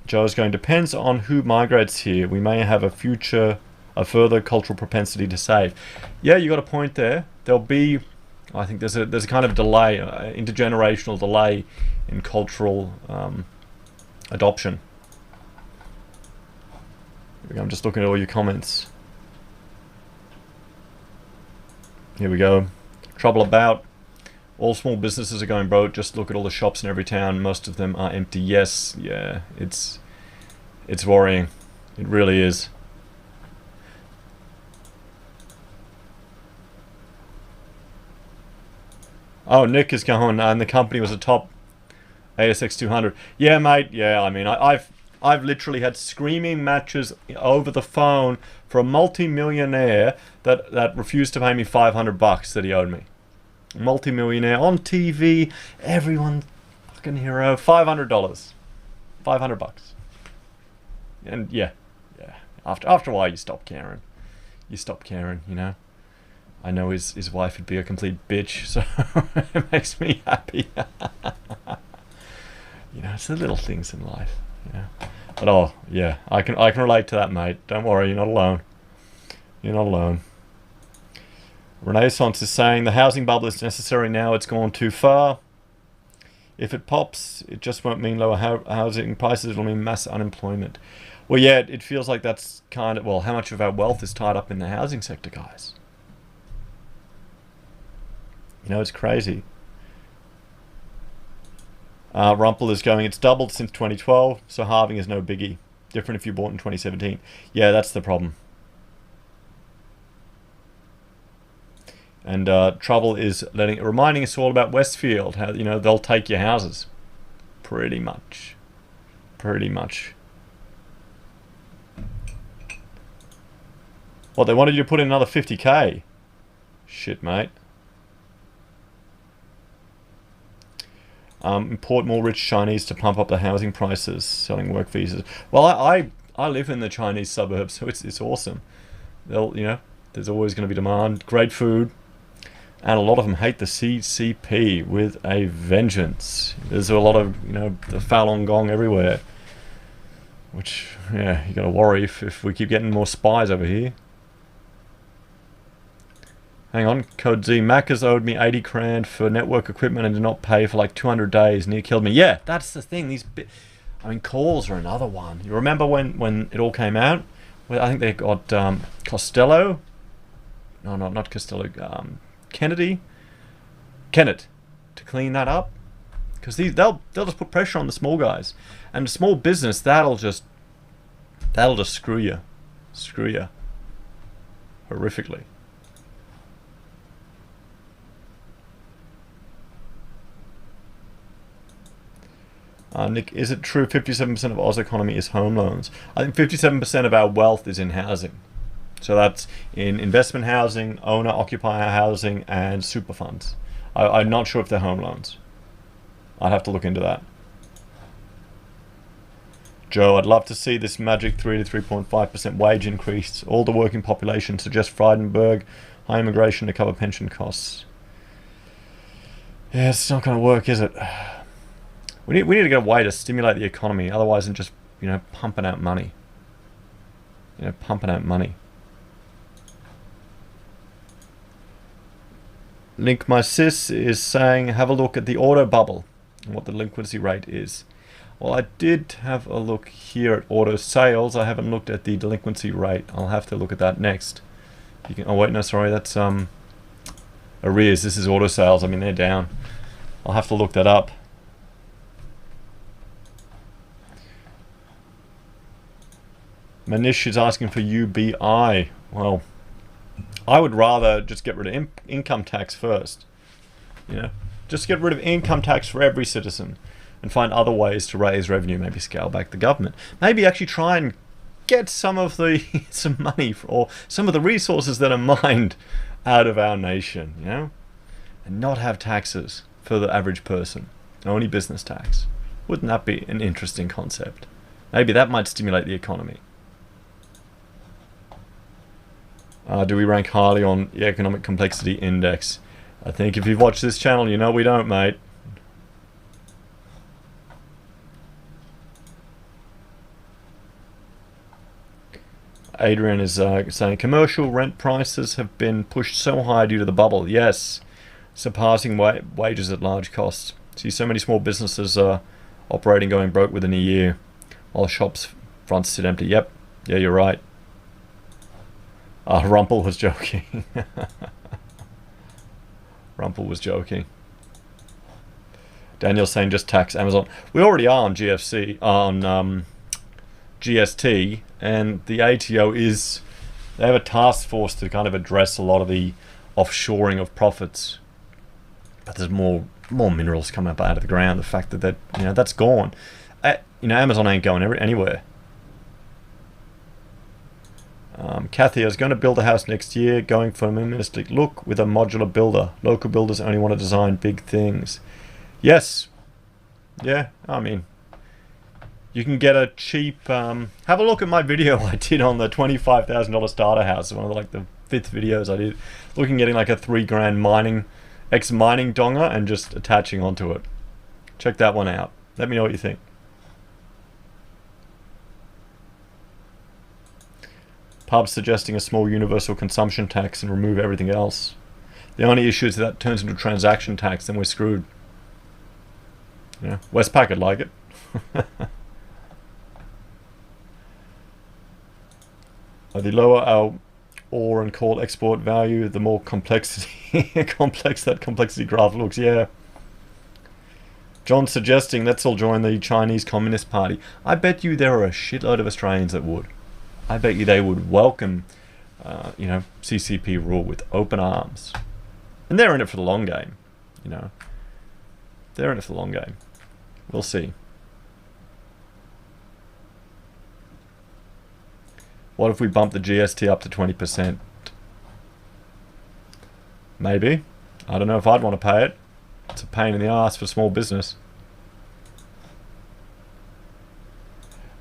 Joe's going, depends on who migrates here. We may have a further cultural propensity to save. Yeah, you got a point there. There'll be, I think there's a kind of delay, intergenerational delay in cultural adoption. I'm just looking at all your comments. Here we go. Trouble about. All small businesses are going broke. Just look at all the shops in every town. Most of them are empty. Yes, yeah, it's worrying. It really is. Oh, Nick is going, and the company was a top ASX 200. Yeah, mate. Yeah, I mean, I've literally had screaming matches over the phone for a multi-millionaire that refused to pay me $500 that he owed me. Multi-millionaire on TV, everyone Fucking hero. $500. $500. And yeah. After a while, you stop caring. You stop caring, you know. I know his wife would be a complete bitch, so it makes me happy. You know, it's the little things in life, you know. But oh yeah, I can relate to that, mate. Don't worry, you're not alone. You're not alone. Renaissance is saying the housing bubble is necessary now. It's gone too far. If it pops, it just won't mean lower housing prices. It'll mean mass unemployment. Well, yeah, it feels like that's kind of, well, how much of our wealth is tied up in the housing sector, guys? You know, it's crazy. Rumpel is going, it's doubled since 2012, so halving is no biggie. Different if you bought in 2017. Yeah, that's the problem. And Trouble is reminding us all about Westfield, how, you know, they'll take your houses. Pretty much. Pretty much. What, they wanted you to put in another 50k? Shit, mate. Import more rich Chinese to pump up the housing prices, selling work visas. Well, I live in the Chinese suburbs, so it's awesome. They'll, you know, there's always going to be demand, great food, and a lot of them hate the CCP with a vengeance. There's a lot of, you know, the Falun Gong everywhere, which, yeah, you got to worry if we keep getting more spies over here. Hang on, Code Z. Mac has owed me 80 grand for network equipment and did not pay for like 200 days. Near killed me. Yeah, that's the thing. I mean, calls are another one. You remember when it all came out? Well, I think they got Costello. No, not Costello. Kennett to clean that up, because they'll just put pressure on the small guys, and the small business that'll just screw you horrifically. Nick, is it true 57% of Oz economy is home loans? I think 57% of our wealth is in housing. So that's in investment housing, owner-occupier housing, and super funds. I'm not sure if they're home loans. I'd have to look into that. Joe, I'd love to see this magic 3 to 3.5% wage increase. All the working population suggest Frydenberg, high immigration to cover pension costs. Yeah, it's not going to work, is it? We need to get a way to stimulate the economy, otherwise than just, you know, pumping out money. You know, pumping out money. Link My Sis is saying, have a look at the auto bubble and what the delinquency rate is. Well, I did have a look here at auto sales. I haven't looked at the delinquency rate. I'll have to look at that next. Oh wait, no, sorry, that's arrears. This is auto sales. I mean, they're down. I'll have to look that up. Manish is asking for UBI. Well, I would rather just get rid of income tax first. You know, just get rid of income tax for every citizen and find other ways to raise revenue. Maybe scale back the government. Maybe actually try and get some of the some money or some of the resources that are mined out of our nation. You know, and not have taxes for the average person. Only business tax. Wouldn't that be an interesting concept? Maybe that might stimulate the economy. Do we rank highly on the Economic Complexity Index? I think if you've watched this channel, you know we don't, mate. Adrian is saying, commercial rent prices have been pushed so high due to the bubble. Yes, surpassing wages at large costs. See, so many small businesses are operating going broke within a year, while shops' fronts sit empty. Yep, yeah, you're right. Rumpel was joking. Rumpel was joking. Daniel's saying just tax Amazon. We already are on GFC, on GST, and the ATO is, they have a task force to kind of address a lot of the offshoring of profits. But there's more minerals coming up out of the ground. The fact that you know, that's gone. You know, Amazon ain't going anywhere. Kathy, I was going to build a house next year, going for a minimalistic look with a modular builder. Local builders only want to design big things. Yes. Yeah, I mean, you can get a cheap... have a look at my video I did on the $25,000 starter house. One of the, like the 5th videos I did. Looking at getting like a $3,000 ex-mining donga and just attaching onto it. Check that one out. Let me know what you think. Pubs suggesting a small universal consumption tax and remove everything else. The only issue is that turns into a transaction tax, then we're screwed. Yeah, Westpac would like it. The lower our ore and coal export value, the more complexity complex that complexity graph looks. Yeah. John's suggesting let's all join the Chinese Communist Party. I bet you there are a shitload of Australians that would. I bet you they would welcome, you know, CCP rule with open arms. And they're in it for the long game, you know. They're in it for the long game. We'll see. What if we bump the GST up to 20%? Maybe. I don't know if I'd want to pay it. It's a pain in the ass for small business.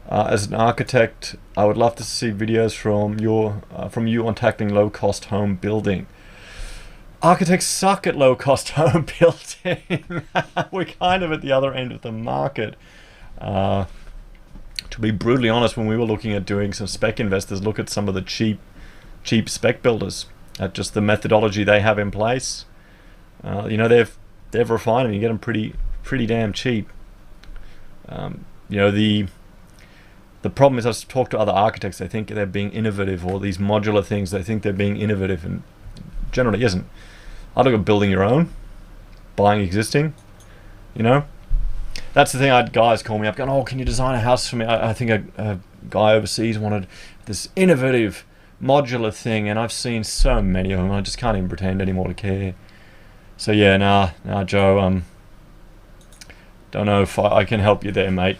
As an architect, I would love to see videos from you on tackling low-cost home building. Architects suck at low-cost home building. We're kind of at the other end of the market. To be brutally honest, when we were looking at doing some spec investors, look at some of the cheap spec builders, at just the methodology they have in place. You know, they've refined them. You get them pretty damn cheap. You know, the problem is, I've talked to other architects, they think they're being innovative, or these modular things, they think they're being innovative, and generally isn't. I look at building your own, buying existing, you know. That's the thing. I had guys call me up going, oh, can you design a house for me? I think a guy overseas wanted this innovative modular thing, and I've seen so many of them, I just can't even pretend anymore to care. So yeah, nah, Joe, don't know if I can help you there, mate.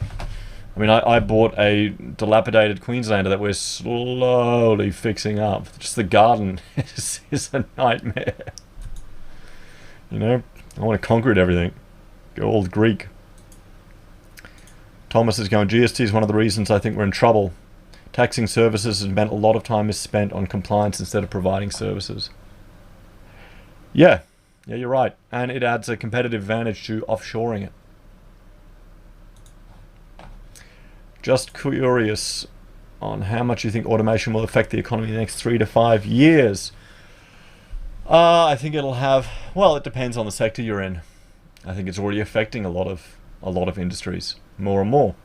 I mean, I bought a dilapidated Queenslander that we're slowly fixing up. Just the garden is a nightmare. You know, I want to concrete everything. Go all Greek. Thomas is going, GST is one of the reasons I think we're in trouble. Taxing services has meant a lot of time is spent on compliance instead of providing services. Yeah, you're right. And it adds a competitive advantage to offshoring it. Just curious on how much you think automation will affect the economy in the next 3 to 5 years. I think it'll have, well, it depends on the sector you're in. I think it's already affecting a lot of industries, more and more.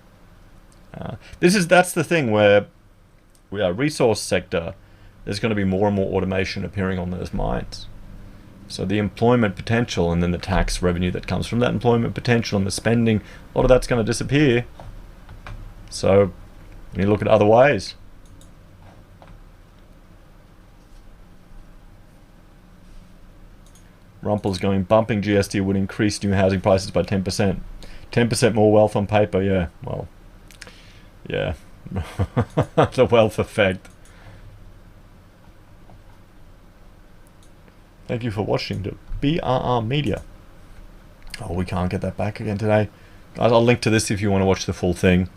That's the thing where we are resource sector. There's going to be more and more automation appearing on those mines. So the employment potential, and then the tax revenue that comes from that employment potential, and the spending, a lot of that's going to disappear. So you look at other ways. Rumpel's going, bumping GST would increase new housing prices by 10%. 10% more wealth on paper, yeah. Well, yeah. The wealth effect. Thank you for watching the BRR Media. Oh, we can't get that back again today. Guys, I'll link to this if you want to watch the full thing.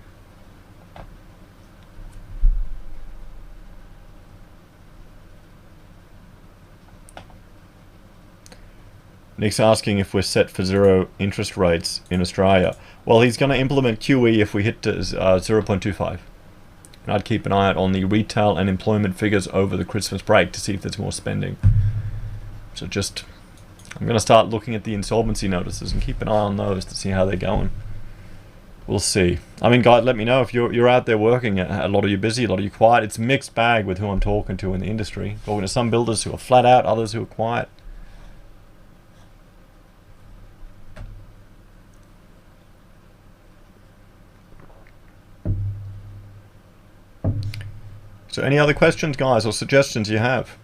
Nick's asking if we're set for 0 interest rates in Australia. Well, he's going to implement QE if we hit 0.25. And I'd keep an eye out on the retail and employment figures over the Christmas break to see if there's more spending. So I'm going to start looking at the insolvency notices and keep an eye on those to see how they're going. We'll see. I mean, guys, let me know if you're out there working. A lot of you busy, a lot of you quiet. It's a mixed bag with who I'm talking to in the industry. Talking to some builders who are flat out, others who are quiet. So any other questions, guys, or suggestions you have?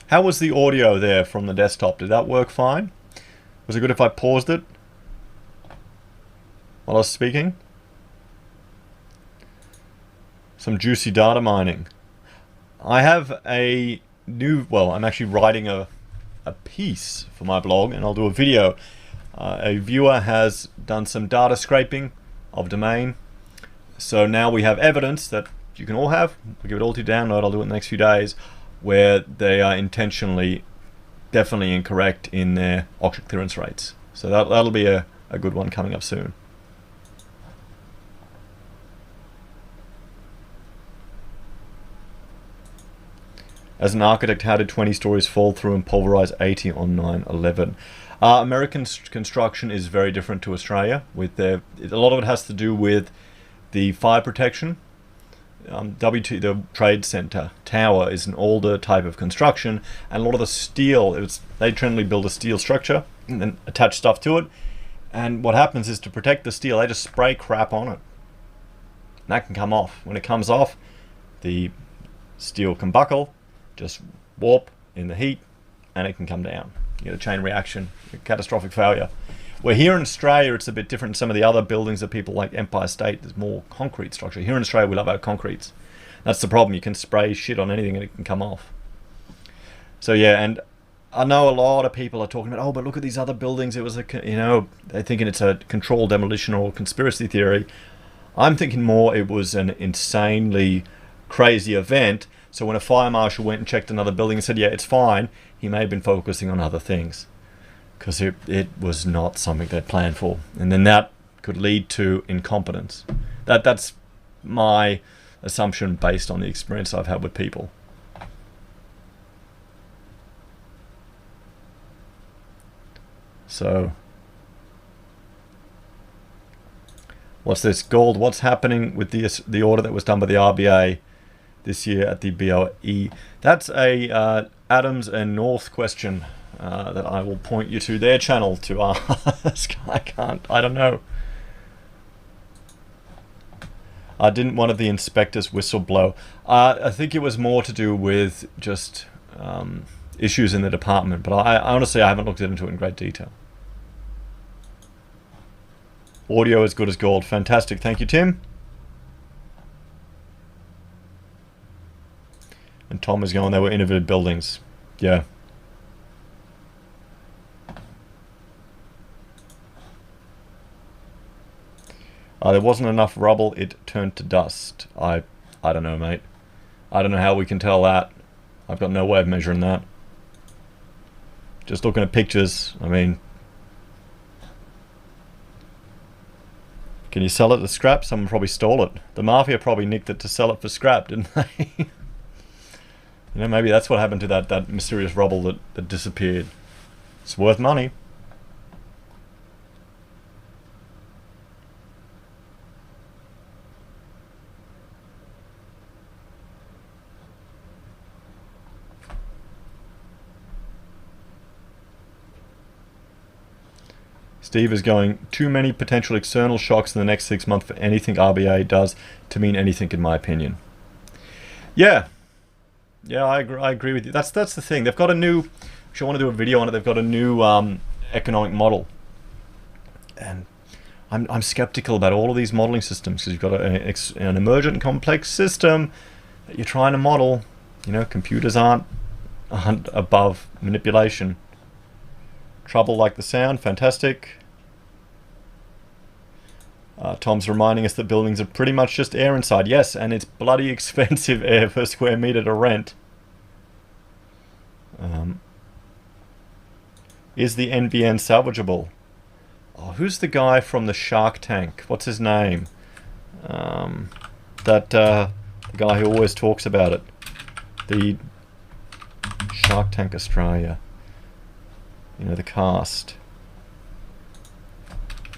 How was the audio there from the desktop? Did that work fine? Was it good if I paused it while I was speaking? Some juicy data mining. I have a new, well, I'm actually writing a piece for my blog, and I'll do a video. A viewer has done some data scraping of domain. So now we have evidence that you can all have. We'll give it all to download. I'll do it in the next few days, where they are intentionally, definitely incorrect in their object clearance rates. So that'll be a good one coming up soon. As an architect, how did 20 stories fall through and pulverize 80 on 9/11? American construction is very different to Australia. A lot of it has to do with the fire protection. the Trade Center tower is an older type of construction, and a lot of the steel, they generally build a steel structure and then attach stuff to it. And what happens is, to protect the steel, they just spray crap on it. And that can come off. When it comes off, the steel can buckle, just warp in the heat, and it can come down. You get a chain reaction, a catastrophic failure. Where here in Australia, it's a bit different. Some of the other buildings that people like Empire State, there's more concrete structure. Here in Australia, we love our concretes. That's the problem. You can spray shit on anything and it can come off. So yeah, and I know a lot of people are talking about, oh, but look at these other buildings. It was they're thinking it's a controlled demolition or conspiracy theory. I'm thinking more it was an insanely crazy event. So when a fire marshal went and checked another building and said, yeah, it's fine, he may have been focusing on other things, because it was not something they'd planned for. And then that could lead to incompetence. That's my assumption based on the experience I've had with people. So, what's this? Gold, what's happening with the order that was done by the RBA this year at the BOE? That's a Adams and North question that I will point you to their channel to ask. I don't know. Didn't one of the inspectors whistle blow? I think it was more to do with just issues in the department, but I honestly, I haven't looked into it in great detail. Audio as good as gold. Fantastic. Thank you, Tim. And Tom is going, they were innovative buildings. Yeah. There wasn't enough rubble, it turned to dust. I don't know, mate. I don't know how we can tell that. I've got no way of measuring that. Just looking at pictures, I mean... Can you sell it to scrap? Someone probably stole it. The mafia probably nicked it to sell it for scrap, didn't they? You know, maybe that's what happened to that mysterious rubble that disappeared. It's worth money. Steve is going, too many potential external shocks in the next 6 months for anything RBA does to mean anything, in my opinion. Yeah. Yeah, I agree with you. That's the thing. They've got a new... Actually, I want to do a video on it. They've got a new economic model. And I'm skeptical about all of these modeling systems, because you've got an emergent complex system that you're trying to model. You know, computers aren't above manipulation. Trouble like the sound, fantastic. Tom's reminding us that buildings are pretty much just air inside. Yes, and it's bloody expensive air per square meter to rent. Is the NBN salvageable? Oh, who's the guy from the Shark Tank? What's his name? The guy who always talks about it. The Shark Tank Australia. You know, the cast.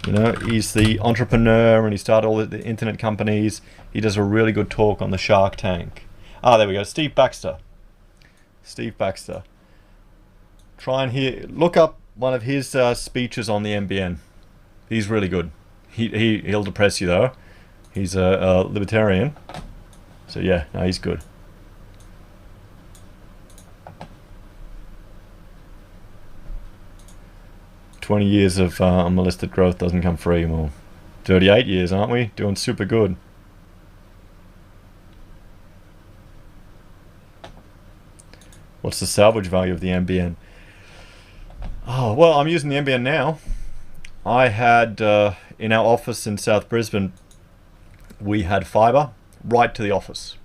You know, he's the entrepreneur and he started all the internet companies. He does a really good talk on the Shark Tank. There we go. Steve Baxter. Steve Baxter. Try and look up one of his speeches on the NBN. He's really good. He'll depress you though. He's a libertarian. So yeah, no, he's good. 20 years of unmolested growth doesn't come free. Well, 38 years, aren't we? Doing super good. What's the salvage value of the NBN? Oh, well, I'm using the NBN now. I had, in our office in South Brisbane, we had fibre right to the office.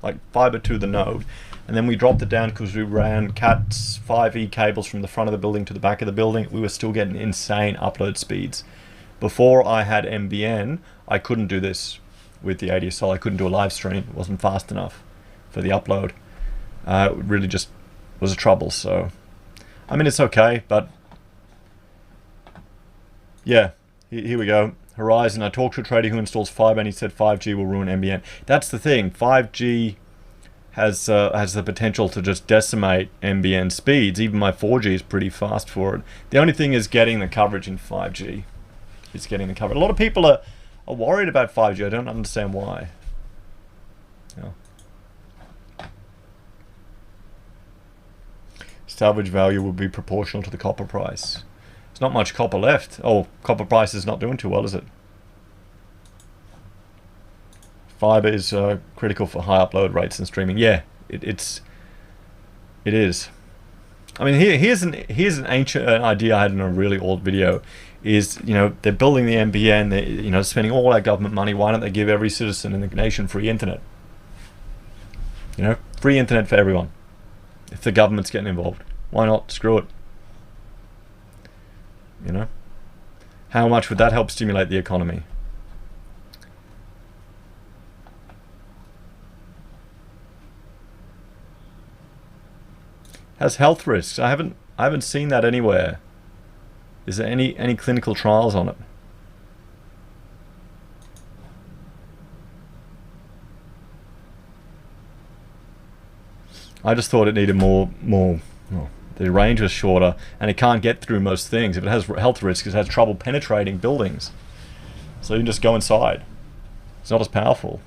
Like fibre to the node. And then we dropped it down because we ran Cat 5e cables from the front of the building to the back of the building. We were still getting insane upload speeds. Before I had NBN, I couldn't do this with the ADSL. I couldn't do a live stream. It wasn't fast enough for the upload. It really just was a trouble. So, I mean, it's okay, but yeah, here we go. Horizon, I talked to a trader who installs fibre and he said 5G will ruin NBN. That's the thing. 5G has the potential to just decimate NBN speeds. Even my 4G is pretty fast for it. The only thing is getting the coverage in 5G. It's getting the coverage. A lot of people are worried about 5G. I don't understand why. Yeah. Salvage value would be proportional to the copper price. There's not much copper left. Oh, copper price is not doing too well, is it? Fibre is critical for high upload rates and streaming. Yeah, it is. I mean, here's an ancient idea I had in a really old video. Is they're building the NBN. They're spending all our government money. Why don't they give every citizen in the nation free internet? Free internet for everyone. If the government's getting involved, why not? Screw it. How much would that help stimulate the economy? Has health risks. I haven't seen that anywhere. Is there any clinical trials on it? I just thought it needed more. The range was shorter, and it can't get through most things. If it has health risks, it has trouble penetrating buildings. So you can just go inside. It's not as powerful.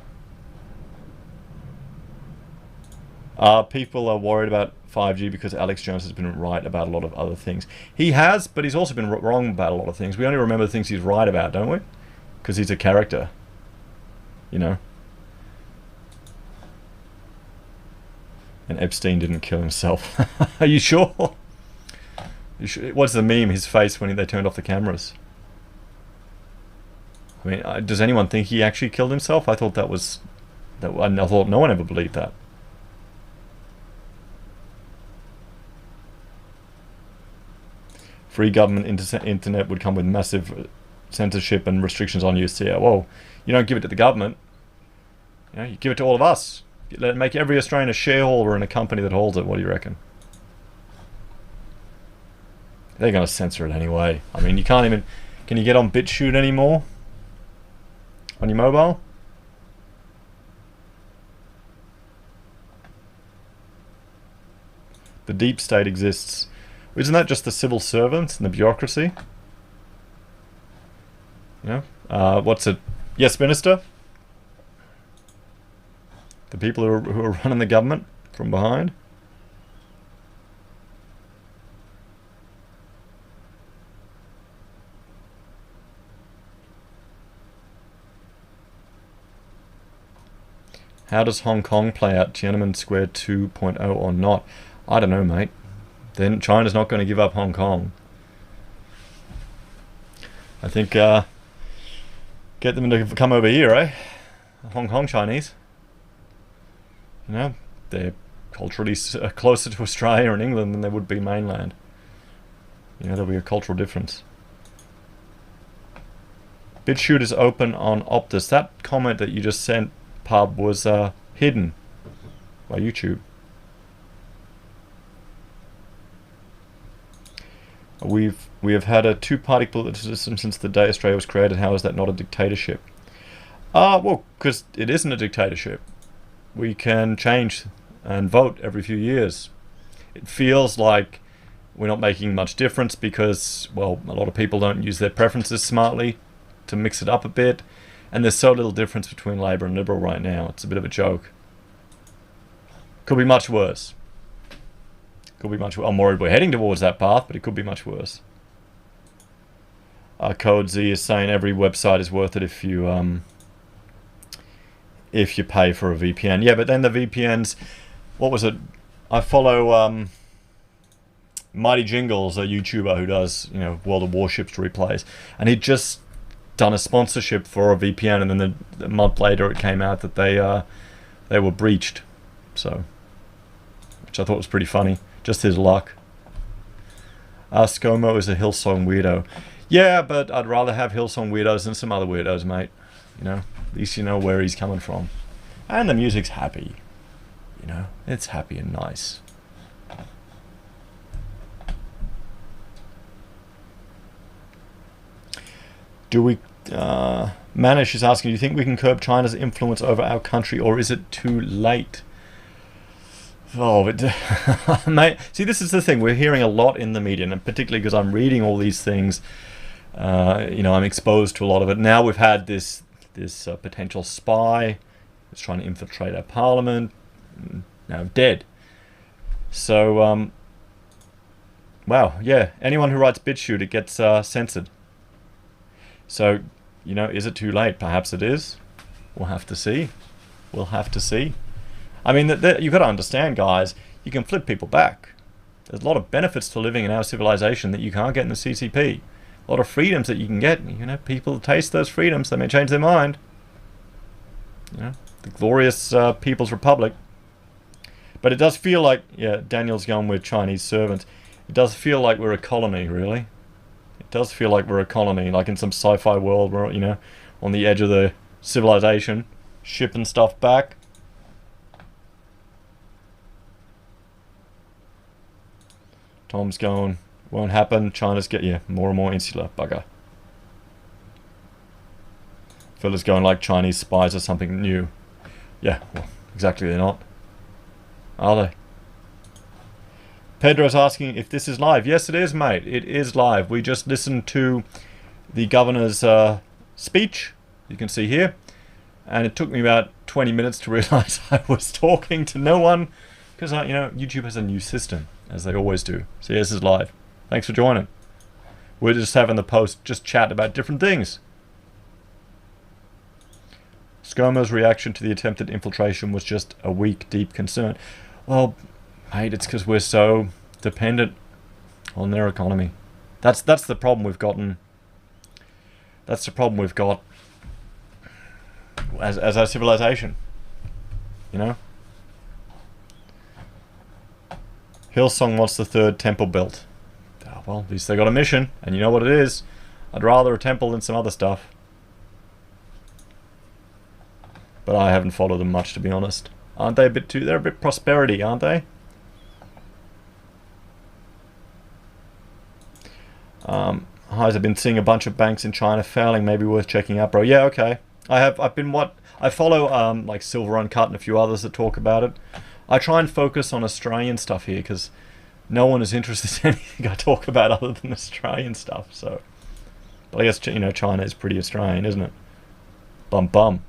People are worried about 5G because Alex Jones has been right about a lot of other things. He has, but he's also been wrong about a lot of things. We only remember the things he's right about, don't we? Because he's a character. And Epstein didn't kill himself. Are you sure? What's the meme? His face when they turned off the cameras. I mean, does anyone think he actually killed himself? I thought I thought no one ever believed that. Free government internet would come with massive censorship and restrictions on use. Yeah, well, you don't give it to the government. You give it to all of us. Make every Australian a shareholder in a company that holds it. What do you reckon? They're going to censor it anyway. I mean, you can't even... Can you get on BitChute anymore? On your mobile? The deep state exists. Isn't that just the civil servants and the bureaucracy? What's it? Yes, Minister? The people who are running the government from behind? How does Hong Kong play out? Tiananmen Square 2.0 or not? I don't know, mate. Then China's not going to give up Hong Kong. I think get them to come over here, eh? Hong Kong Chinese. They're culturally closer to Australia and England than they would be mainland. There'll be a cultural difference. BitChute is open on Optus. That comment that you just sent, Pub, was hidden by YouTube. We have had a two-party political system since the day Australia was created. How is that not a dictatorship? Well, because it isn't a dictatorship. We can change and vote every few years. It feels like we're not making much difference because, well, a lot of people don't use their preferences smartly to mix it up a bit. And there's so little difference between Labor and Liberal right now. It's a bit of a joke. Could be much worse. I'm worried we're heading towards that path, but it could be much worse. Code Z is saying every website is worth it if you pay for a VPN. Yeah, but then the VPNs, what was it? I follow Mighty Jingles, a YouTuber who does, you know, World of Warships replays, and he'd just done a sponsorship for a VPN, and then a month later it came out that they were breached. So, which I thought was pretty funny. Just his luck. ScoMo is a Hillsong weirdo. Yeah, but I'd rather have Hillsong weirdos than some other weirdos, mate. You know, at least you know where he's coming from. And the music's happy. You know, it's happy and nice. Do we... Manish is asking, do you think we can curb China's influence over our country, or is it too late? Oh, but mate, see, this is the thing. We're hearing a lot in the media, and particularly because I'm reading all these things, you know, I'm exposed to a lot of it. Now we've had this potential spy that's trying to infiltrate our parliament, now dead. So, wow, yeah, anyone who writes BitChute, it gets censored. So, you know, is it too late? Perhaps it is. We'll have to see. We'll have to see. I mean, you've got to understand, guys, you can flip people back. There's a lot of benefits to living in our civilization that you can't get in the CCP. A lot of freedoms that you can get. You know, people taste those freedoms, they may change their mind. You know, the glorious People's Republic. But it does feel like, yeah, Daniel's gone with Chinese servants. It does feel like we're a colony, really. It does feel like we're a colony, like in some sci-fi world where, you know, on the edge of the civilization, shipping stuff back. Tom's going, won't happen. China's more and more insular, bugger. Fella's going like Chinese spies are something new. Yeah, well, exactly they're not. Are they? Pedro's asking if this is live. Yes, it is, mate. It is live. We just listened to the governor's speech, you can see here. And it took me about 20 minutes to realize I was talking to no one. Because, you know, YouTube has a new system, as they always do. So, yes, this is live. Thanks for joining. We're just having the post just chat about different things. ScoMo's reaction to the attempted infiltration was just a weak, deep concern. Well, mate, it's because we're so dependent on their economy. That's the problem we've gotten. That's the problem we've got as our civilization. You know? Hillsong wants the third temple built. Oh, well, at least they got a mission, and you know what it is. I'd rather a temple than some other stuff. But I haven't followed them much, to be honest. Aren't they a bit too... They're a bit prosperity, aren't they? Heise, I've been seeing a bunch of banks in China failing. Maybe worth checking out, bro. Yeah, okay. I follow like Silver Uncut and a few others that talk about it. I try and focus on Australian stuff here because no one is interested in anything I talk about other than Australian stuff. So, but I guess, you know, China is pretty Australian, isn't it? Bum bum.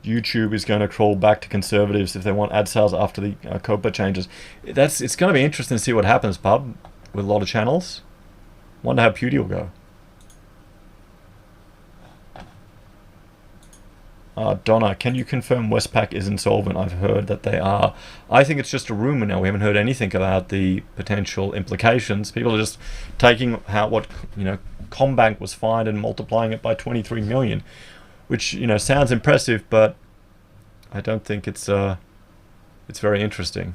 YouTube is going to crawl back to conservatives if they want ad sales after the COPA changes. It's going to be interesting to see what happens, pub, with a lot of channels. Wonder how Pewdie will go. Donna, can you confirm Westpac is insolvent? I've heard that they are. I think it's just a rumor now. We haven't heard anything about the potential implications. People are just taking what Combank was fined and multiplying it by 23 million, which, you know, sounds impressive, but I don't think it's very interesting.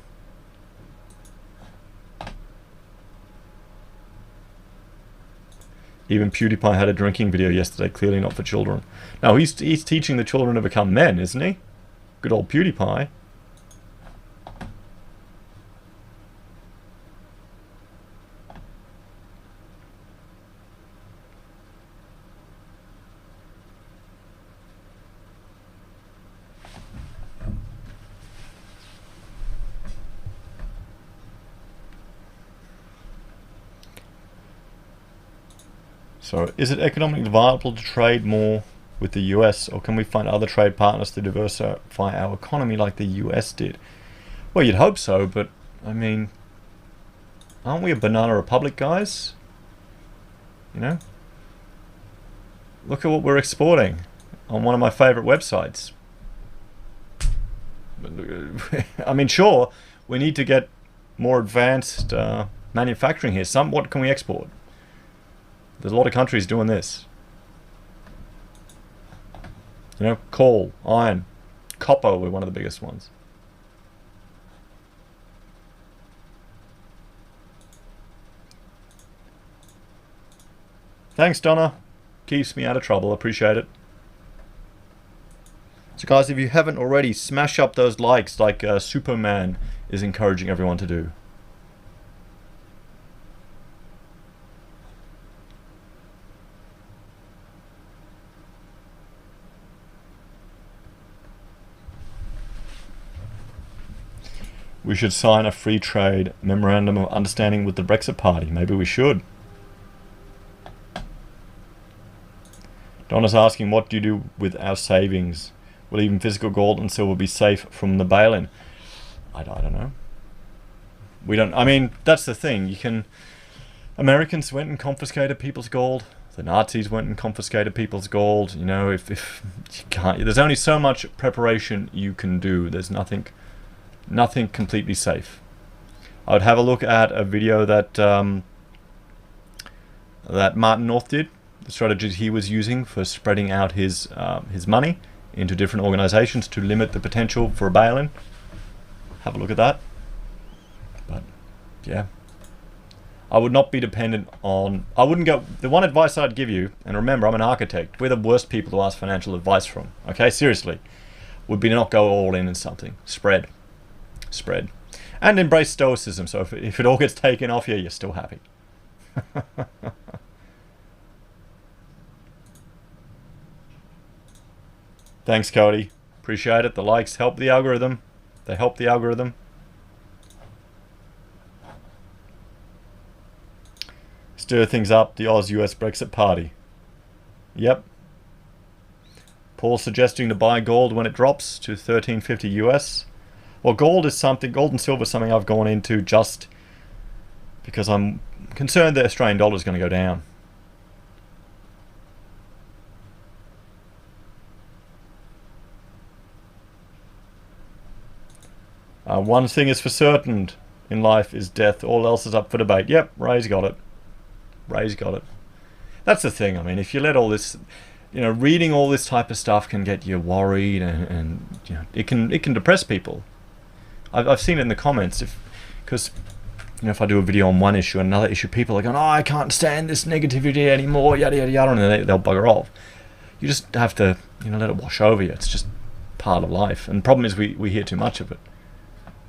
Even PewDiePie had a drinking video yesterday, clearly not for children. No, he's teaching the children to become men, isn't he? Good old PewDiePie. So, is it economically viable to trade more with the US, or can we find other trade partners to diversify our economy like the US did? Well, you'd hope so, but, I mean, aren't we a banana republic, guys? You know? Look at what we're exporting on one of my favourite websites. I mean, sure, we need to get more advanced manufacturing here. What can we export? There's a lot of countries doing this. You know, coal, iron, copper were one of the biggest ones. Thanks, Donna. Keeps me out of trouble. Appreciate it. So guys, if you haven't already, smash up those likes like Superman is encouraging everyone to do. We should sign a free trade memorandum of understanding with the Brexit Party. Maybe we should. Donna's asking, what do you do with our savings? Will even physical gold and silver be safe from the bail-in? I don't know. We don't. I mean, that's the thing. You can. Americans went and confiscated people's gold. The Nazis went and confiscated people's gold. You know, if you can't, there's only so much preparation you can do. There's nothing completely safe. I would have a look at a video that that Martin North did. The strategies he was using for spreading out his money into different organizations to limit the potential for a bail-in. Have a look at that. But yeah, I would not be dependent on. I wouldn't go. The one advice I'd give you, and remember, I'm an architect. We're the worst people to ask financial advice from. Okay, seriously, would be to not go all in something. Spread, and embrace stoicism. So if it all gets taken off you, you're still happy. Thanks, Cody. Appreciate it. The likes help the algorithm. They help the algorithm. Stir things up, the Oz-US Brexit Party. Yep. Paul's suggesting to buy gold when it drops to 1350 US. Well, gold and silver is something I've gone into just because I'm concerned the Australian dollar is going to go down. One thing is for certain in life is death. All else is up for debate. Yep, Ray's got it. Ray's got it. That's the thing. I mean, if you let all this, you know, reading all this type of stuff can get you worried, and you know, it can depress people. I've seen it in the comments, because you know, if I do a video on one issue and another issue, people are going, "Oh, I can't stand this negativity anymore," yada yada yada, and they'll bugger off. You just have to, you know, let it wash over you. It's just part of life. And the problem is we hear too much of it.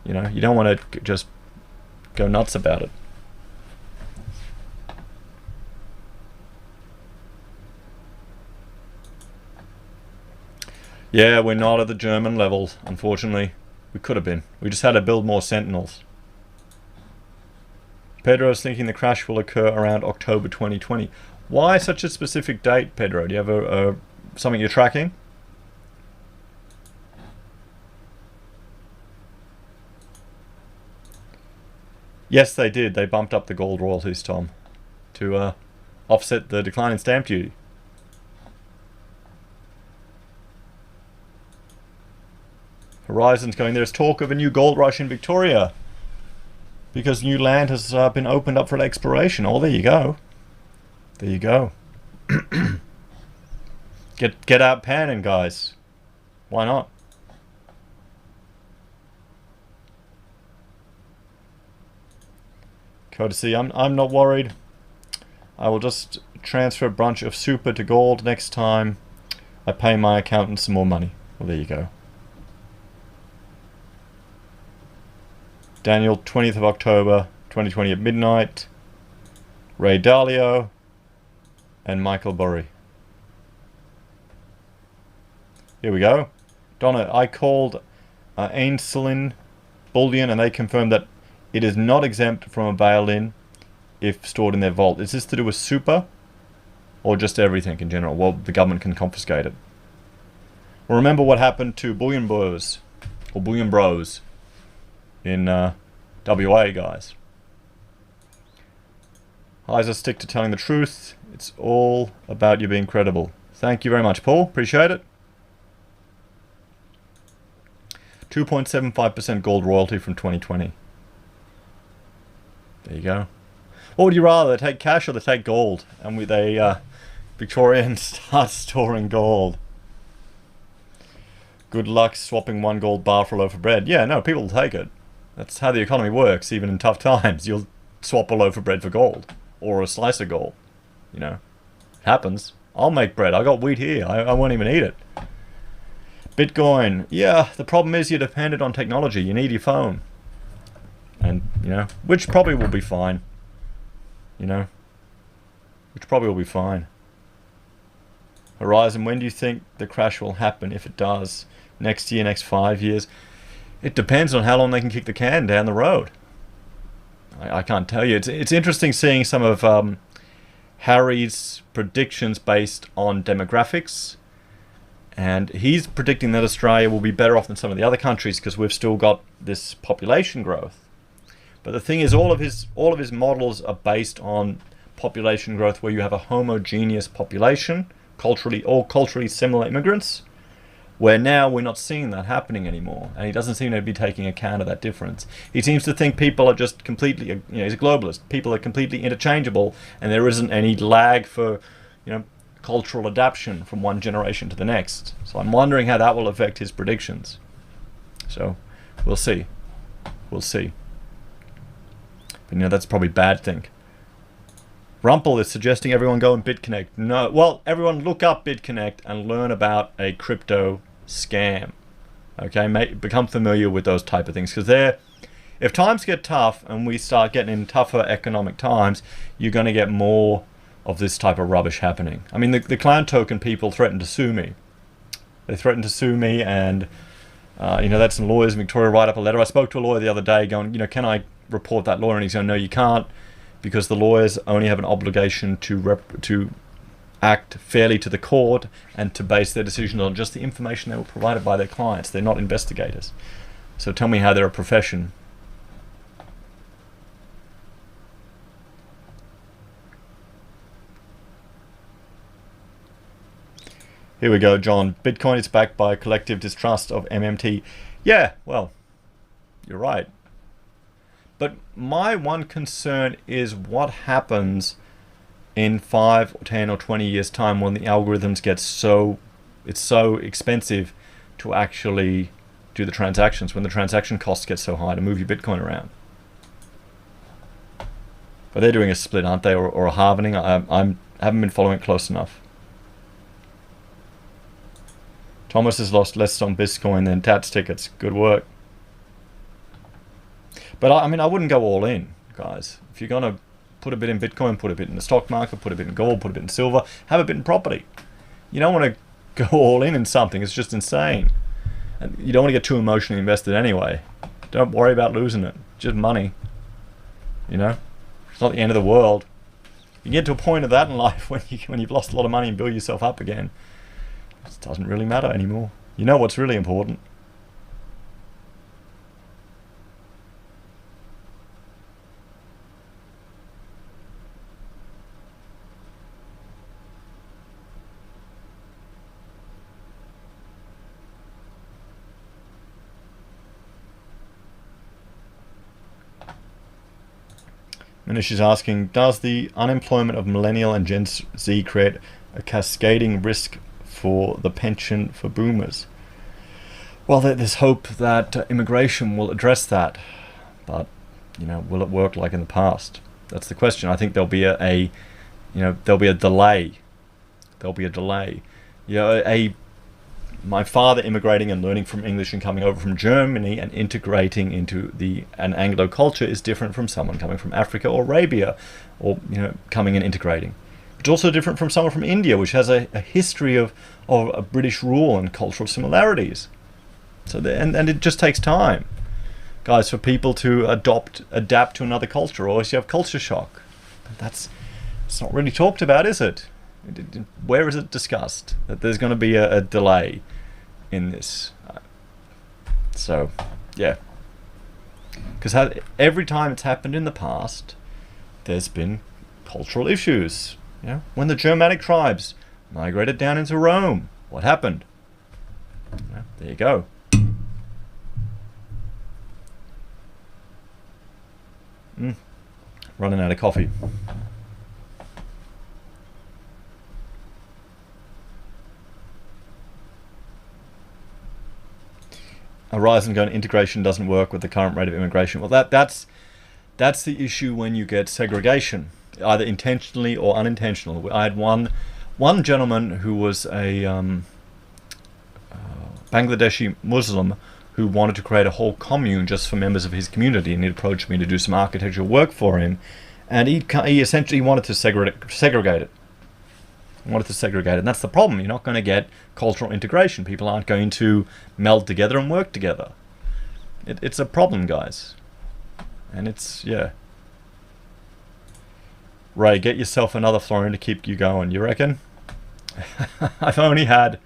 You know, you don't want to just go nuts about it. Yeah, we're not at the German levels, unfortunately. We could have been. We just had to build more sentinels. Pedro's thinking the crash will occur around October 2020. Why such a specific date, Pedro? Do you have something you're tracking? Yes, they did. They bumped up the gold royalties, Tom, to offset the decline in stamp duty. Horizon's going, there's talk of a new gold rush in Victoria because new land has been opened up for exploration. Oh, there you go. There you go. Get out panning, guys. Why not? Courtesy, I'm not worried. I will just transfer a bunch of super to gold next time I pay my accountant some more money. Well, there you go. Daniel, 20th of October, 2020 at midnight. Ray Dalio and Michael Burry. Here we go. Donna, I called Ainsley Bullion and they confirmed that it is not exempt from a bail-in if stored in their vault. Is this to do with super or just everything in general? Well, the government can confiscate it. Well, remember what happened to Bullion Bros or Bullion Bros in WA, guys. Heise, stick to telling the truth. It's all about you being credible. Thank you very much, Paul. Appreciate it. 2.75% gold royalty from 2020. There you go. What would you rather, take cash or they take gold? And Victorians start storing gold. Good luck swapping one gold bar for a loaf of bread. Yeah, no, people will take it. That's how the economy works, even in tough times. You'll swap a loaf of bread for gold. Or a slice of gold. You know, it happens. I'll make bread. I got wheat here. I won't even eat it. Bitcoin. Yeah, the problem is you're dependent on technology. You need your phone. And, you know, which probably will be fine. You know, which probably will be fine. Horizon, when do you think the crash will happen, if it does? Next year, next 5 years? It depends on how long they can kick the can down the road. I can't tell you. It's interesting seeing some of Harry's predictions based on demographics. And he's predicting that Australia will be better off than some of the other countries because we've still got this population growth. But the thing is, all of his models are based on population growth where you have a homogeneous population, culturally similar immigrants, where now we're not seeing that happening anymore. And he doesn't seem to be taking account of that difference. He seems to think people are just completely, you know, he's a globalist. People are completely interchangeable and there isn't any lag for, you know, cultural adaptation from one generation to the next. So I'm wondering how that will affect his predictions. So we'll see. We'll see. But, you know, that's probably a bad thing. Rumpel is suggesting everyone go and BitConnect. No, well, everyone look up BitConnect and learn about a crypto scam. Okay, become familiar with those type of things, because if times get tough and we start getting in tougher economic times, you're going to get more of this type of rubbish happening. I mean, the clown token people threatened to sue me. They threatened to sue me, and you know, that's some lawyers in Victoria write up a letter. I spoke to a lawyer the other day going, you know, can I report that lawyer? And he's going, no, you can't, because the lawyers only have an obligation to act fairly to the court and to base their decisions on just the information they were provided by their clients. They're not investigators. So tell me how they're a profession. Here we go, John. Bitcoin is backed by a collective distrust of MMT. Yeah, well, you're right. But my one concern is what happens in 5 or 10 or 20 years time when the algorithms get it's so expensive to actually do the transactions, when the transaction costs get so high to move your Bitcoin around. But they're doing a split, aren't they, or a halvening? I haven't been following it close enough. Thomas has lost less on Bitcoin than Tats tickets. Good work. But I mean, I wouldn't go all in, guys. If you're going to put a bit in Bitcoin, put a bit in the stock market, put a bit in gold, put a bit in silver, have a bit in property. You don't want to go all in something. It's just insane. And you don't want to get too emotionally invested anyway. Don't worry about losing it. Just money. You know? It's not the end of the world. You get to a point of that in life when you've lost a lot of money and build yourself up again. It doesn't really matter anymore. You know what's really important. Manish is asking, does the unemployment of millennial and Gen Z create a cascading risk for the pension for boomers? Well, there's hope that immigration will address that, but you know, will it work like in the past? That's the question. I think there'll be a delay. There'll be a delay. You know, my father immigrating and learning from English and coming over from Germany and integrating into an Anglo culture is different from someone coming from Africa or Arabia, or you know, coming and integrating. It's also different from someone from India, which has a history of a British rule and cultural similarities. So and it just takes time, guys, for people to adapt to another culture, or else you have culture shock. It's not really talked about, is it? Where is it discussed that there's going to be a delay in this? So, yeah. Because every time it's happened in the past, there's been cultural issues. You know, when the Germanic tribes migrated down into Rome, what happened? There you go. Running out of coffee. Horizon going integration doesn't work with the current rate of immigration. Well, that's the issue when you get segregation, either intentionally or unintentional. I had one gentleman who was a Bangladeshi Muslim who wanted to create a whole commune just for members of his community, and he approached me to do some architectural work for him, and he essentially wanted to segregate it. And that's the problem. You're not going to get cultural integration. People aren't going to meld together and work together. It's a problem, guys. And it's, yeah. Ray, get yourself another Florian to keep you going, you reckon? I've only had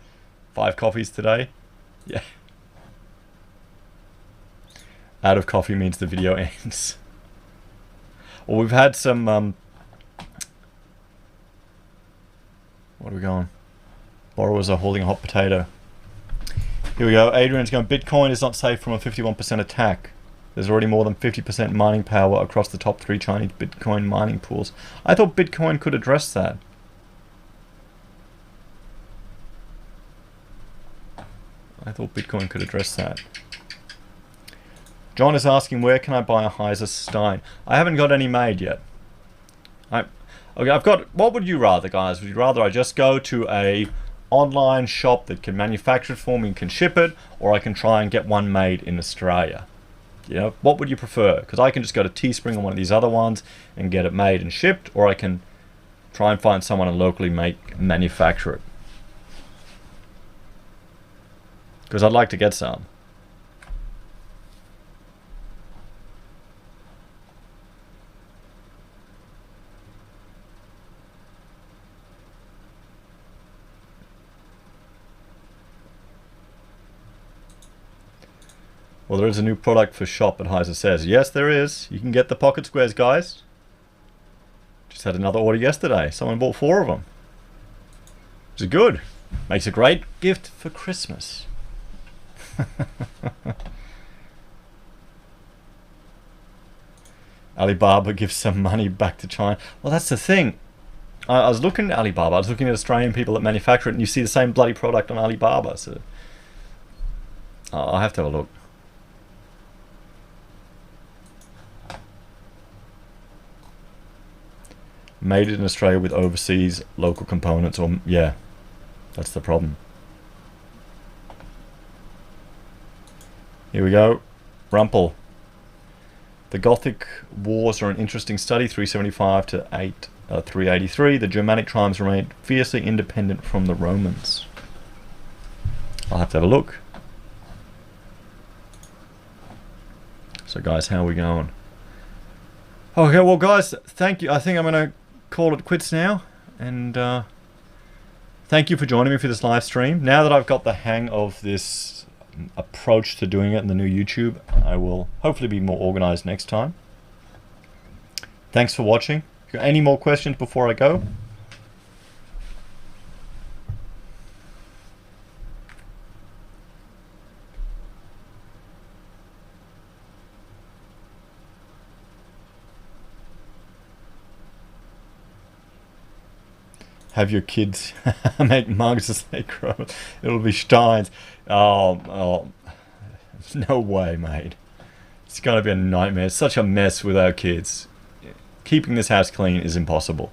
5 coffees today. Yeah. Out of coffee means the video ends. Well, we've had some... what are we going? Borrowers are holding a hot potato. Here we go. Adrian's going, Bitcoin is not safe from a 51% attack. There's already more than 50% mining power across the top 3 Chinese Bitcoin mining pools. I thought Bitcoin could address that. John is asking, where can I buy a Heise Stein? I haven't got any made yet. Okay, I've got... What would you rather, guys? Would you rather I just go to a online shop that can manufacture it for me and can ship it, or I can try and get one made in Australia? You know, what would you prefer? Because I can just go to Teespring or one of these other ones and get it made and shipped, or I can try and find someone and locally manufacture it. Because I'd like to get some. Well, there is a new product for shop at Heise says. Yes, there is. You can get the pocket squares, guys. Just had another order yesterday. Someone bought 4 of them. It's good. Makes a great gift for Christmas. Alibaba gives some money back to China. Well, that's the thing. I was looking at Alibaba. I was looking at Australian people that manufacture it, and you see the same bloody product on Alibaba. So I'll have to have a look. Made it in Australia with overseas local components, or yeah, that's the problem. Here we go. Rumpel. The Gothic Wars are an interesting study, 375 to 383. The Germanic tribes remained fiercely independent from the Romans. I'll have to have a look. So guys, how are we going? Okay, well guys, thank you. I think I'm going to call it quits now, and thank you for joining me for this live stream. Now that I've got the hang of this approach to doing it in the new YouTube, I will hopefully be more organized next time. Thanks for watching. If you got any more questions before I go? Have your kids make mugs as they grow. It'll be Steins. Oh, no way, mate. It's going to be a nightmare. It's such a mess with our kids. Keeping this house clean is impossible.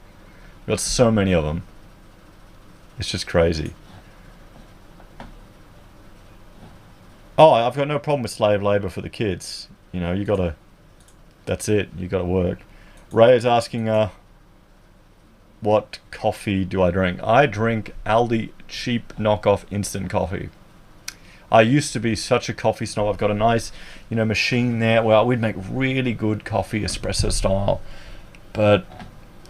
We've got so many of them. It's just crazy. Oh, I've got no problem with slave labor for the kids. You know, you gotta... That's it. You gotta work. Ray is asking, what coffee do I drink? I drink Aldi cheap knockoff instant coffee. I used to be such a coffee snob. I've got a nice, you know, machine there where we'd make really good coffee, espresso style. But,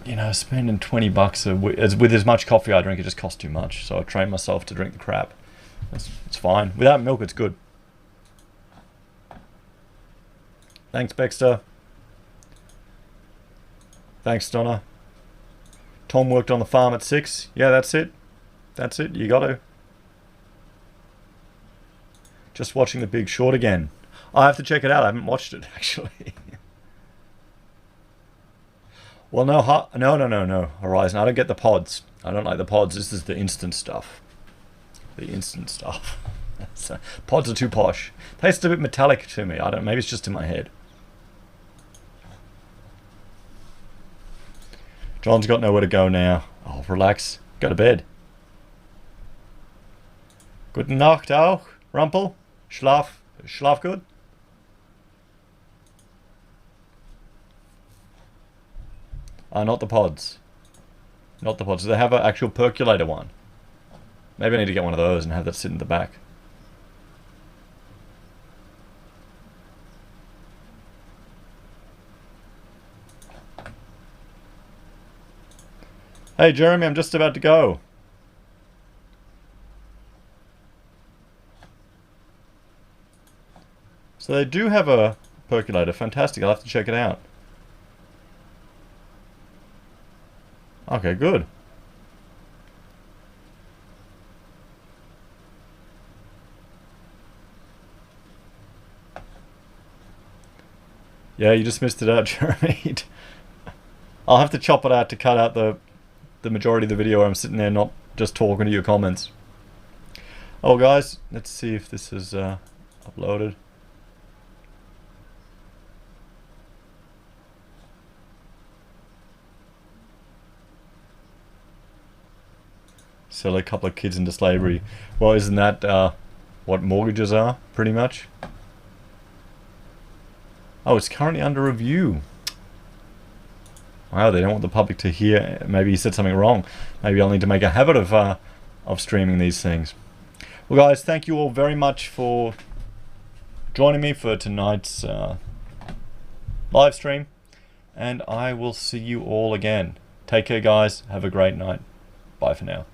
you know, spending $20 with as much coffee I drink, it just costs too much. So I train myself to drink the crap. It's fine. Without milk, it's good. Thanks, Baxter. Thanks, Donna. Tom worked on the farm at 6. Yeah, that's it. That's it. You got to. Just watching The Big Short again. I have to check it out. I haven't watched it, actually. Well, no, Horizon. I don't get the pods. I don't like the pods. This is the instant stuff. The instant stuff. So, pods are too posh. Tastes a bit metallic to me. I don't. Maybe it's just in my head. John's got nowhere to go now. Oh, relax. Go to bed. Guten Nacht auch, Rumpel. Schlaf gut. Not the pods. Not the pods. Do they have an actual percolator one? Maybe I need to get one of those and have that sit in the back. Hey Jeremy, I'm just about to go. So they do have a percolator. Fantastic. I'll have to check it out. Okay, good. Yeah, you just missed it out, Jeremy. I'll have to chop it out to cut out the majority of the video where I'm sitting there not just talking to your comments. Oh, guys, let's see if this is uploaded. Sell a couple of kids into slavery. Well, isn't that what mortgages are, pretty much? Oh, it's currently under review. Wow, they don't want the public to hear. Maybe he said something wrong. Maybe I'll need to make a habit of streaming these things. Well, guys, thank you all very much for joining me for tonight's live stream. And I will see you all again. Take care, guys. Have a great night. Bye for now.